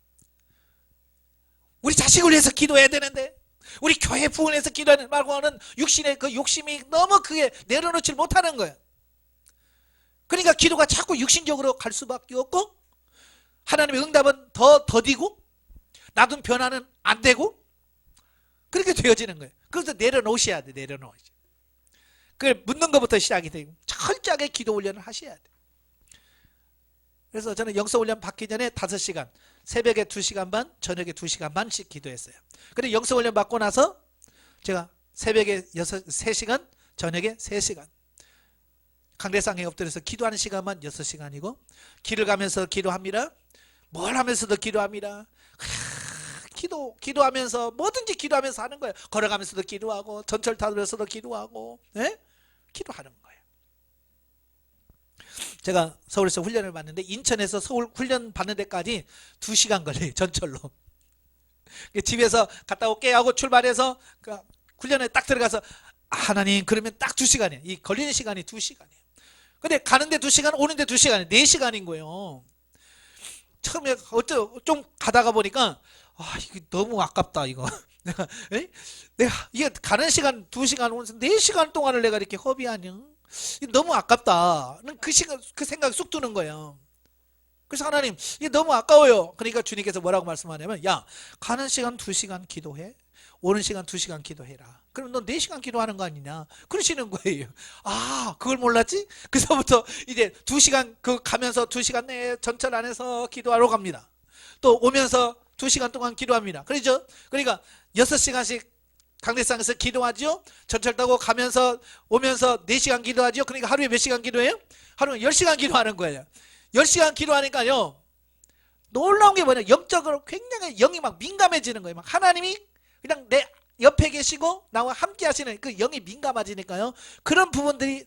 우리 자식을 위해서 기도해야 되는데, 우리 교회 부흥해서 기도하는 말고는 육신의 그 욕심이 너무 그게 내려놓지 못하는 거야. 그러니까 기도가 자꾸 육신적으로 갈 수밖에 없고, 하나님의 응답은 더 더디고, 놔둔 변화는 안 되고, 그렇게 되어지는 거예요. 그래서 내려놓으셔야 돼. 내려놓으셔야 돼. 그걸 묻는 것부터 시작이 되고 철저하게 기도 훈련을 하셔야 돼. 그래서 저는 영성 훈련 받기 전에 5시간, 새벽에 2시간 반, 저녁에 2시간 반씩 기도했어요. 근데 영성 훈련 받고 나서 제가 새벽에 3시간, 저녁에 3시간 강대상에 엎드려서 기도하는 시간만 6시간이고 길을 가면서 기도합니다. 뭘 하면서도 기도합니다. 기도하면서 뭐든지 기도하면서 하는 거예요. 걸어가면서도 기도하고 전철 타면서도 기도하고 기도하는 거예요. 제가 서울에서 훈련을 받는데 인천에서 서울 훈련 받는 데까지 2시간 걸려요. 전철로. 집에서 갔다 올게 하고 출발해서 훈련에 딱 들어가서 하나님 그러면 딱 2시간이에요. 이 걸리는 시간이 2시간이에요. 근데 가는데 2시간 오는데 2시간이에요. 4시간인 거예요. 처음에 좀 가다가 보니까 이거 너무 아깝다 이거. 내가 이게 가는 시간 2시간 오면서 4시간 동안을 내가 이렇게 허비하냐? 너무 아깝다. 그 생각이 쑥 드는 거예요. 그래서 하나님 이게 너무 아까워요. 그러니까 주님께서 뭐라고 말씀하냐면 야 가는 시간 2시간 기도해. 오는 시간 2시간 기도해라. 그럼 너 4시간 기도하는 거 아니냐? 그러시는 거예요. 그걸 몰랐지? 그래서부터 이제 2시간 가면서 2시간 내에 전철 안에서 기도하러 갑니다. 또 오면서 2시간 동안 기도합니다. 그렇죠? 그러니까 6시간씩 강대상에서 기도하죠. 전철 타고 가면서 오면서 4시간 기도하죠. 그러니까 하루에 몇 시간 기도해요? 하루에 10시간 기도하는 거예요. 10시간 기도하니까요. 놀라운 게 뭐냐? 영적으로 굉장히 영이 막 민감해지는 거예요. 막 하나님이 그냥 내 옆에 계시고 나와 함께 하시는 그 영이 민감해지니까요. 그런 부분들이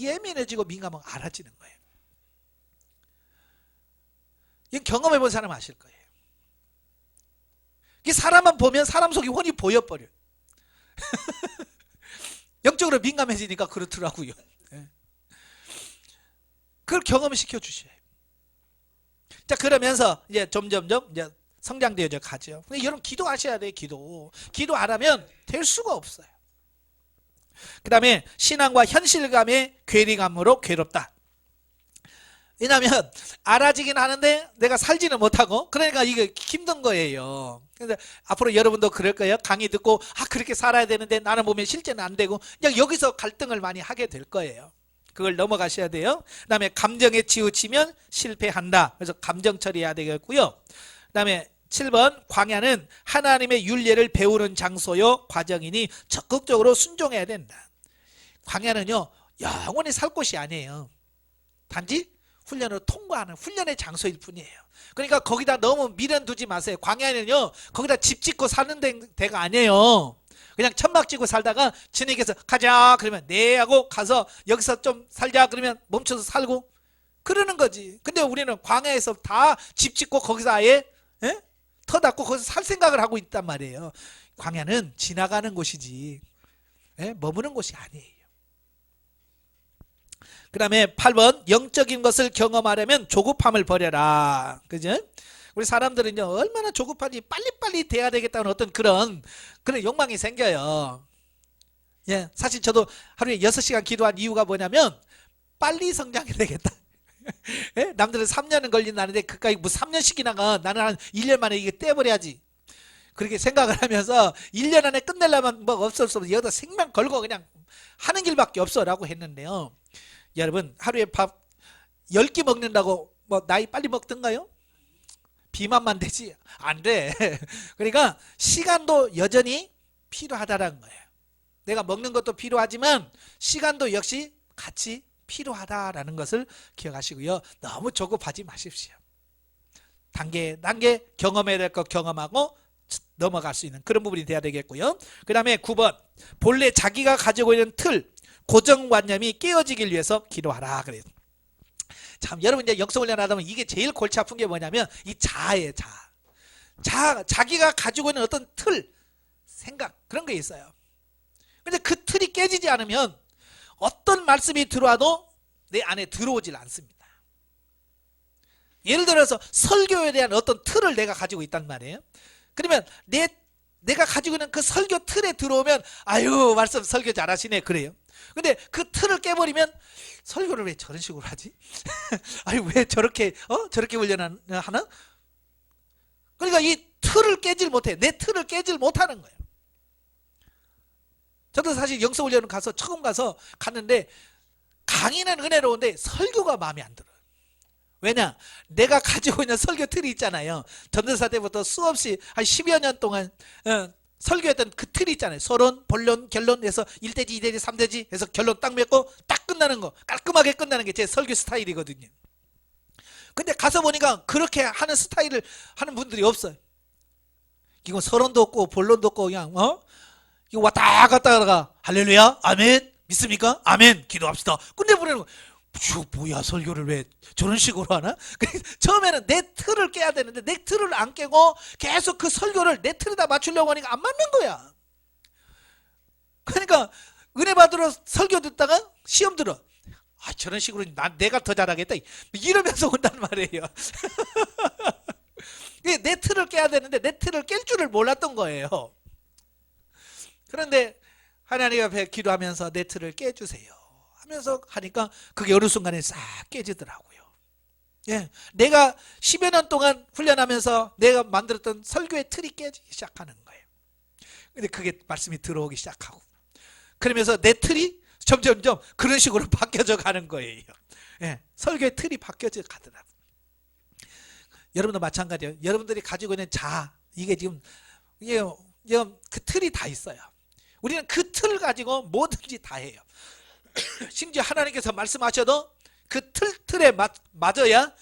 예민해지고 민감하고 알아지는 거예요. 이건 경험해 본 사람 아실 거예요. 이 사람만 보면 사람 속이 훤히 보여버려요. 영적으로 민감해지니까 그렇더라고요. 그걸 경험을 시켜주셔요. 자, 그러면서 이제 점점점 이제 성장되어져 가죠. 근데 여러분 기도하셔야 돼요. 기도 안 하면 될 수가 없어요. 그 다음에 신앙과 현실감의 괴리감으로 괴롭다. 왜냐하면 알아지긴 하는데 내가 살지는 못하고 그러니까 이게 힘든 거예요. 근데 앞으로 여러분도 그럴 거예요. 강의 듣고 그렇게 살아야 되는데 나는 보면 실제는 안 되고 그냥 여기서 갈등을 많이 하게 될 거예요. 그걸 넘어가셔야 돼요. 그 다음에 감정에 치우치면 실패한다. 그래서 감정 처리해야 되겠고요. 그 다음에 7번 광야는 하나님의 율례를 배우는 장소요 과정이니 적극적으로 순종해야 된다. 광야는요 영원히 살 곳이 아니에요. 단지 훈련으로 통과하는 훈련의 장소일 뿐이에요. 그러니까 거기다 너무 미련 두지 마세요. 광야는요 거기다 집 짓고 사는 데가 아니에요. 그냥 천막 짓고 살다가 주님께서 가자 그러면 네 하고 가서 여기서 좀 살자 그러면 멈춰서 살고 그러는 거지. 근데 우리는 광야에서 다 집 짓고 거기서 아예 터 닫고 거기서 살 생각을 하고 있단 말이에요. 광야는 지나가는 곳이지 머무는 곳이 아니에요. 그 다음에 8번 영적인 것을 경험하려면 조급함을 버려라. 그죠? 우리 사람들은 얼마나 조급하니 빨리빨리 돼야 되겠다는 어떤 그런 욕망이 생겨요. 예, 사실 저도 하루에 6시간 기도한 이유가 뭐냐면 빨리 성장해야 되겠다. 예? 남들은 3년은 걸린다는데 그까이 뭐 3년씩이나 가 나는 한 1년 만에 이게 떼버려야지. 그렇게 생각을 하면서 1년 안에 끝내려면 뭐 없을 수 없어. 여기다 생명 걸고 그냥 하는 길밖에 없어 라고 했는데요. 여러분 하루에 밥 10끼 먹는다고 뭐 나이 빨리 먹던가요? 비만만 되지 안 돼. 그러니까 시간도 여전히 필요하다는 거예요. 내가 먹는 것도 필요하지만 시간도 역시 같이 필요하다라는 것을 기억하시고요. 너무 조급하지 마십시오. 단계 경험해야 될 것 경험하고 넘어갈 수 있는 그런 부분이 돼야 되겠고요. 그 다음에 9번 본래 자기가 가지고 있는 틀 고정관념이 깨어지길 위해서 기도하라 그래요. 참 여러분 이제 영성훈련 하다 보면 이게 제일 골치 아픈 게 뭐냐면 이 자아예요. 자기가 가지고 있는 어떤 틀 생각 그런 게 있어요. 근데 그 틀이 깨지지 않으면 어떤 말씀이 들어와도 내 안에 들어오질 않습니다. 예를 들어서 설교에 대한 어떤 틀을 내가 가지고 있단 말이에요. 그러면 내가 가지고 있는 그 설교 틀에 들어오면 아유 말씀 설교 잘하시네 그래요. 근데 그 틀을 깨버리면 설교를 왜 저런 식으로 하지? 아니 왜 저렇게 훈련하나? 그러니까 이 틀을 깨질 못해. 내 틀을 깨질 못하는 거예요. 저도 사실 영성훈련을 처음 갔는데 강의는 은혜로운데 설교가 마음에 안 들어요. 왜냐? 내가 가지고 있는 설교 틀이 있잖아요. 전도사 때부터 수없이 한 10여 년 동안 설교했던 그 틀이 있잖아요. 서론, 본론, 결론 해서 1대지, 2대지, 3대지 해서 결론 딱 맺고 딱 끝나는 거, 깔끔하게 끝나는 게 제 설교 스타일이거든요. 근데 가서 보니까 그렇게 하는 스타일을 하는 분들이 없어요. 이거 서론도 없고 본론도 없고 그냥 이거 왔다 갔다 하다가 할렐루야, 아멘, 믿습니까? 아멘, 기도합시다. 끝내버리는 거. 뭐야, 설교를 왜 저런 식으로 하나? 처음에는 내 틀을 깨야 되는데 내 틀을 안 깨고 계속 그 설교를 내 틀에다 맞추려고 하니까 안 맞는 거야. 그러니까 은혜 받으러 설교 듣다가 시험 들어. 저런 식으로 내가 더 잘하겠다 이러면서 온단 말이에요. 내 틀을 깨야 되는데 내 틀을 깰 줄을 몰랐던 거예요. 그런데 하나님 앞에 기도하면서 내 틀을 깨주세요 하면서 하니까 그게 어느 순간에 싹 깨지더라고요. 예, 내가 10여 년 동안 훈련하면서 내가 만들었던 설교의 틀이 깨지기 시작하는 거예요. 근데 그게 말씀이 들어오기 시작하고 그러면서 내 틀이 점점점 그런 식으로 바뀌어져 가는 거예요. 예, 설교의 틀이 바뀌어져 가더라고요. 여러분도 마찬가지예요. 여러분들이 가지고 있는 이게 지금 그 틀이 다 있어요. 우리는 그 틀을 가지고 뭐든지 다 해요. 심지어 하나님께서 말씀하셔도 그 틀에 맞아야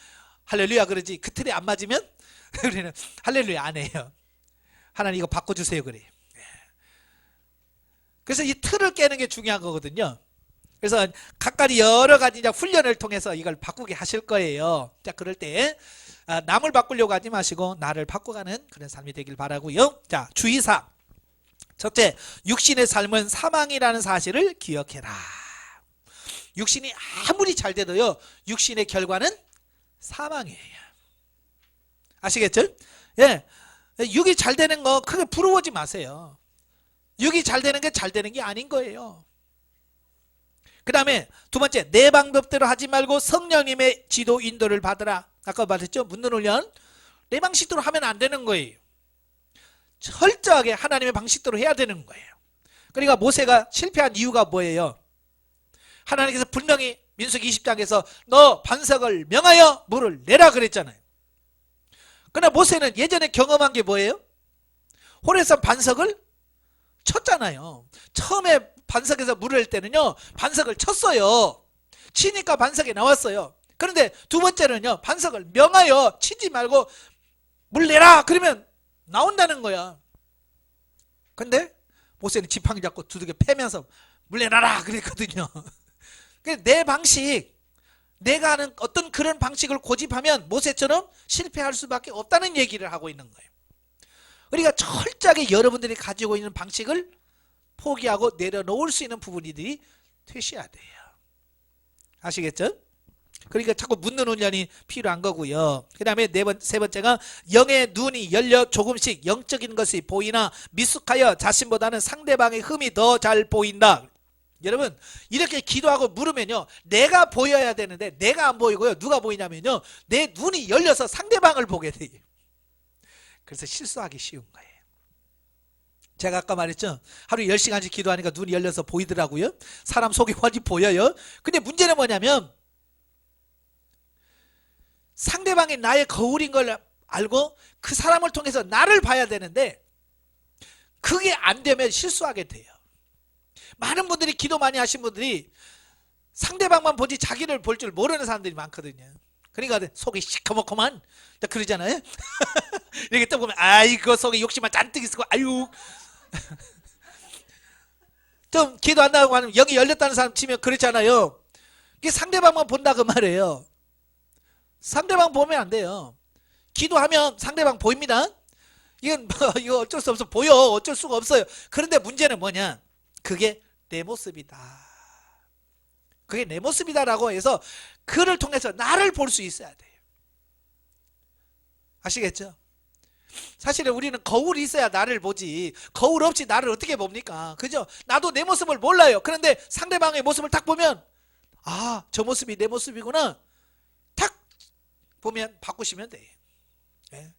할렐루야 그러지, 그 틀에 안 맞으면 우리는 할렐루야 안 해요. 하나님 이거 바꿔주세요 그래요. 그래서 이 틀을 깨는 게 중요한 거거든요. 그래서 각가지 여러 가지 이제 훈련을 통해서 이걸 바꾸게 하실 거예요. 자, 그럴 때 남을 바꾸려고 하지 마시고 나를 바꿔가는 그런 삶이 되길 바라고요. 자, 주의사. 첫째, 육신의 삶은 사망이라는 사실을 기억해라. 육신이 아무리 잘 돼도요, 육신의 결과는 사망이에요. 아시겠죠? 예, 육이 잘 되는 거 크게 부러워하지 마세요. 육이 잘 되는 게 잘 되는 게 아닌 거예요. 그 다음에 두 번째, 내 방법대로 하지 말고 성령님의 지도 인도를 받으라. 아까 말했죠? 묻는 훈련. 내 방식대로 하면 안 되는 거예요. 철저하게 하나님의 방식대로 해야 되는 거예요. 그러니까 모세가 실패한 이유가 뭐예요? 하나님께서 분명히 민수기 20장에서 너 반석을 명하여 물을 내라 그랬잖아요. 그러나 모세는 예전에 경험한 게 뭐예요? 호레산 반석을 쳤잖아요. 처음에 반석에서 물을 낼 때는요, 반석을 쳤어요. 치니까 반석이 나왔어요. 그런데 두 번째는요, 반석을 명하여 치지 말고 물 내라 그러면 나온다는 거야. 근데 모세는 지팡이 잡고 두들겨 패면서 물 내놔라 그랬거든요. 내 방식, 내가 하는 어떤 그런 방식을 고집하면 모세처럼 실패할 수밖에 없다는 얘기를 하고 있는 거예요. 그러니까 철저하게 여러분들이 가지고 있는 방식을 포기하고 내려놓을 수 있는 부분들이 되셔야 돼요. 아시겠죠? 그러니까 자꾸 묻는 훈련이 필요한 거고요. 그 다음에 세 번째가 영의 눈이 열려 조금씩 영적인 것이 보이나 미숙하여 자신보다는 상대방의 흠이 더 잘 보인다. 여러분, 이렇게 기도하고 물으면요, 내가 보여야 되는데 내가 안 보이고요, 누가 보이냐면요, 내 눈이 열려서 상대방을 보게 돼요. 그래서 실수하기 쉬운 거예요. 제가 아까 말했죠, 하루에 10시간씩 기도하니까 눈이 열려서 보이더라고요. 사람 속이 완전히 보여요. 근데 문제는 뭐냐면 상대방이 나의 거울인 걸 알고 그 사람을 통해서 나를 봐야 되는데 그게 안 되면 실수하게 돼요. 많은 분들이, 기도 많이 하신 분들이 상대방만 보지 자기를 볼 줄 모르는 사람들이 많거든요. 그러니까 속이 시커멓구만 그러잖아요. 이렇게 또 보면 아이고 속에 욕심만 잔뜩 있고 아유. 좀 기도한다고 하면 영이 열렸다는 사람 치면 그렇잖아요. 이게 상대방만 본다 그 말이에요. 상대방 보면 안 돼요. 기도하면 상대방 보입니다. 이건 이거 어쩔 수 없어, 보여. 어쩔 수가 없어요. 그런데 문제는 뭐냐? 그게 내 모습이다. 그게 내 모습이다라고 해서 그를 통해서 나를 볼 수 있어야 돼요. 아시겠죠? 사실은 우리는 거울이 있어야 나를 보지, 거울 없이 나를 어떻게 봅니까? 그죠? 나도 내 모습을 몰라요. 그런데 상대방의 모습을 딱 보면 아, 저 모습이 내 모습이구나. 탁 보면 바꾸시면 돼요. 네.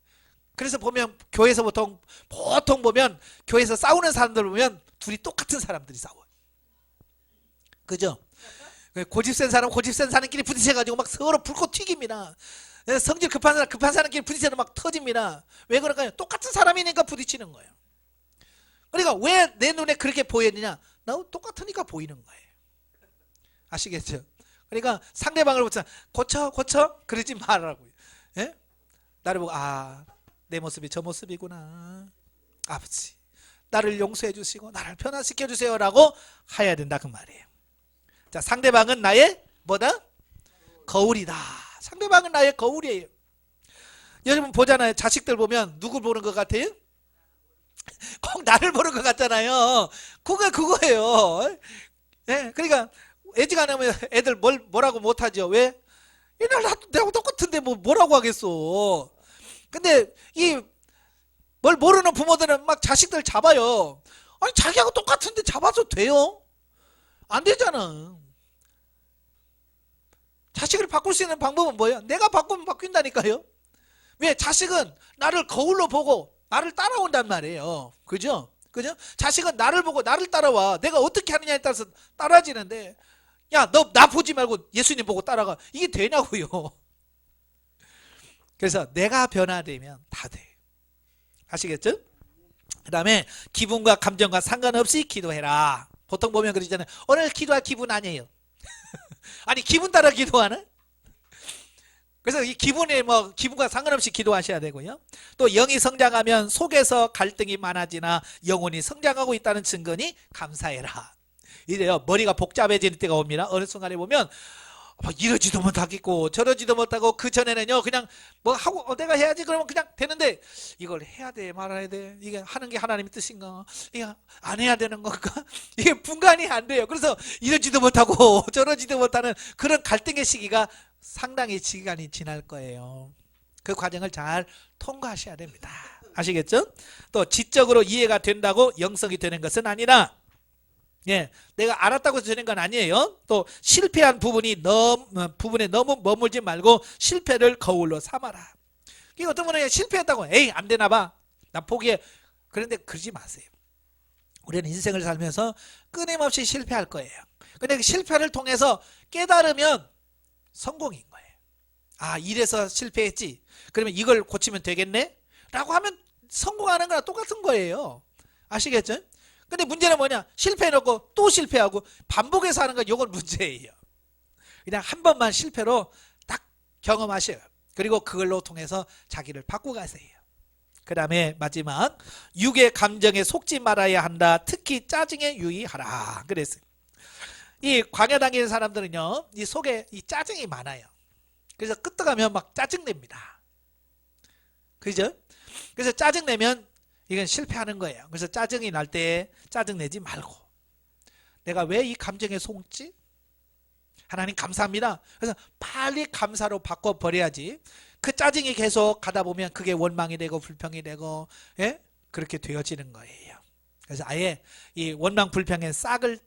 그래서 보면 교회에서 보통 보면 교회에서 싸우는 사람들 보면 둘이 똑같은 사람들이 싸워요. 그죠? 고집 센 사람끼리 부딪혀가지고 막 서로 불꽃 튀깁니다. 성질 급한 사람끼리 부딪혀도 막 터집니다. 왜 그럴까요? 똑같은 사람이니까 부딪히는 거예요. 그러니까 왜 내 눈에 그렇게 보였느냐? 나하고 똑같으니까 보이는 거예요. 아시겠죠? 그러니까 상대방을 보자 고쳐 그러지 말라고요. 예? 나를 보고 내 모습이 저 모습이구나. 아버지 나를 용서해 주시고 나를 변화시켜 주세요라고 해야 된다 그 말이에요. 자, 상대방은 나의 뭐다? 거울이다. 상대방은 나의 거울이에요. 여러분 보잖아요. 자식들 보면 누구 보는 것 같아요? 꼭 나를 보는 것 같잖아요. 그거예요. 예, 그러니까 애지간하면 애들 뭐라고 못하죠. 왜? 얘들 나하고 똑같은데 뭐라고 하겠어. 근데 뭘 모르는 부모들은 막 자식들 잡아요. 아니 자기하고 똑같은데 잡아도 돼요? 안 되잖아. 자식을 바꿀 수 있는 방법은 뭐예요? 내가 바꾸면 바뀐다니까요. 왜? 자식은 나를 거울로 보고 나를 따라온단 말이에요. 그죠? 자식은 나를 보고 나를 따라와. 내가 어떻게 하느냐에 따라서 따라지는데, 야, 너 나 보지 말고 예수님 보고 따라가. 이게 되냐고요. 그래서 내가 변화되면 다 돼. 아시겠죠? 그 다음에 기분과 감정과 상관없이 기도해라. 보통 보면 그러잖아요. 오늘 기도할 기분 아니에요. 아니 기분 따라 기도하는? 그래서 이 기분과 상관없이 기도하셔야 되고요. 또 영이 성장하면 속에서 갈등이 많아지나 영혼이 성장하고 있다는 증거니 감사해라. 이래요. 머리가 복잡해지는 때가 옵니다. 어느 순간에 보면 이러지도 못하겠고 저러지도 못하고 그 전에는요 그냥 뭐 하고 내가 해야지 그러면 그냥 되는데 이걸 해야 돼 말아야 돼 이게 하는 게 하나님의 뜻인가 이게 안 해야 되는 건가 이게 분간이 안 돼요. 그래서 이러지도 못하고 저러지도 못하는 그런 갈등의 시기가 상당히 시간이 지날 거예요. 그 과정을 잘 통과하셔야 됩니다. 아시겠죠? 또 지적으로 이해가 된다고 영성이 되는 것은 아니라 예, 내가 알았다고 해서 되는 건 아니에요. 또 실패한 부분에 너무 머물지 말고 실패를 거울로 삼아라. 이게 어떤 분은 실패했다고 에이 안 되나 봐. 나 포기해. 그런데 그러지 마세요. 우리는 인생을 살면서 끊임없이 실패할 거예요. 근데 그 실패를 통해서 깨달으면 성공인 거예요. 이래서 실패했지. 그러면 이걸 고치면 되겠네? 라고 하면 성공하는 거랑 똑같은 거예요. 아시겠죠? 근데 문제는 뭐냐? 실패해놓고 또 실패하고 반복해서 하는 건 이건 문제예요. 그냥 한 번만 실패로 딱 경험하셔요. 그리고 그걸로 통해서 자기를 바꿔가세요. 그 다음에 마지막 육의 감정에 속지 말아야 한다. 특히 짜증에 유의하라. 그랬어요. 이 광야 당기는 사람들은요 이 속에 이 짜증이 많아요. 그래서 끄떡하면 막 짜증냅니다. 그죠? 그래서 짜증내면 이건 실패하는 거예요. 그래서 짜증이 날 때 짜증내지 말고 내가 왜 이 감정에 속지? 하나님 감사합니다. 그래서 빨리 감사로 바꿔버려야지. 그 짜증이 계속 가다 보면 그게 원망이 되고 불평이 되고 예? 그렇게 되어지는 거예요. 그래서 아예 이 원망 불평의 싹을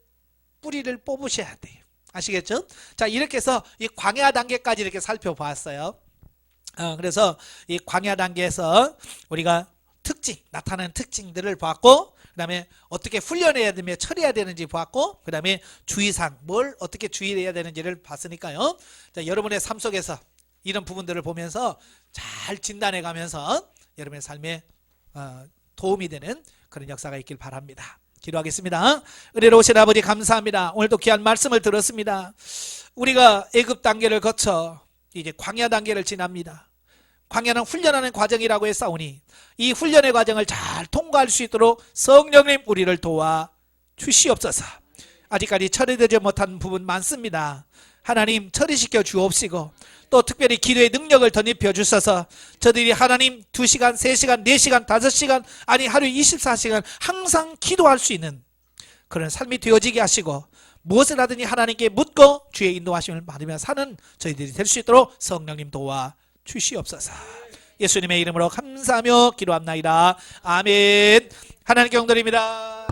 뿌리를 뽑으셔야 돼요. 아시겠죠? 자, 이렇게 해서 이 광야 단계까지 이렇게 살펴보았어요. 그래서 이 광야 단계에서 우리가 나타나는 특징들을 봤고, 그 다음에 어떻게 훈련해야 되며 처리해야 되는지 봤고, 그 다음에 주의사항, 뭘 어떻게 주의해야 되는지를 봤으니까요. 자, 여러분의 삶 속에서 이런 부분들을 보면서 잘 진단해 가면서 여러분의 삶에 도움이 되는 그런 역사가 있길 바랍니다. 기도하겠습니다. 은혜로우신 아버지 감사합니다. 오늘도 귀한 말씀을 들었습니다. 우리가 애굽 단계를 거쳐 이제 광야 단계를 지납니다. 광야는 훈련하는 과정이라고 했사오니 이 훈련의 과정을 잘 통과할 수 있도록 성령님 우리를 도와 주시옵소서. 아직까지 처리되지 못한 부분 많습니다. 하나님 처리시켜 주옵시고 또 특별히 기도의 능력을 덧입혀 주셔서 저들이 하나님 2시간, 3시간, 4시간, 5시간 아니 하루 24시간 항상 기도할 수 있는 그런 삶이 되어지게 하시고 무엇을 하든지 하나님께 묻고 주의 인도하심을 받으며 사는 저희들이 될 수 있도록 성령님 도와 주시옵소서. 예수님의 이름으로 감사하며 기도합나이다. 아멘. 하나님께 영광드립니다.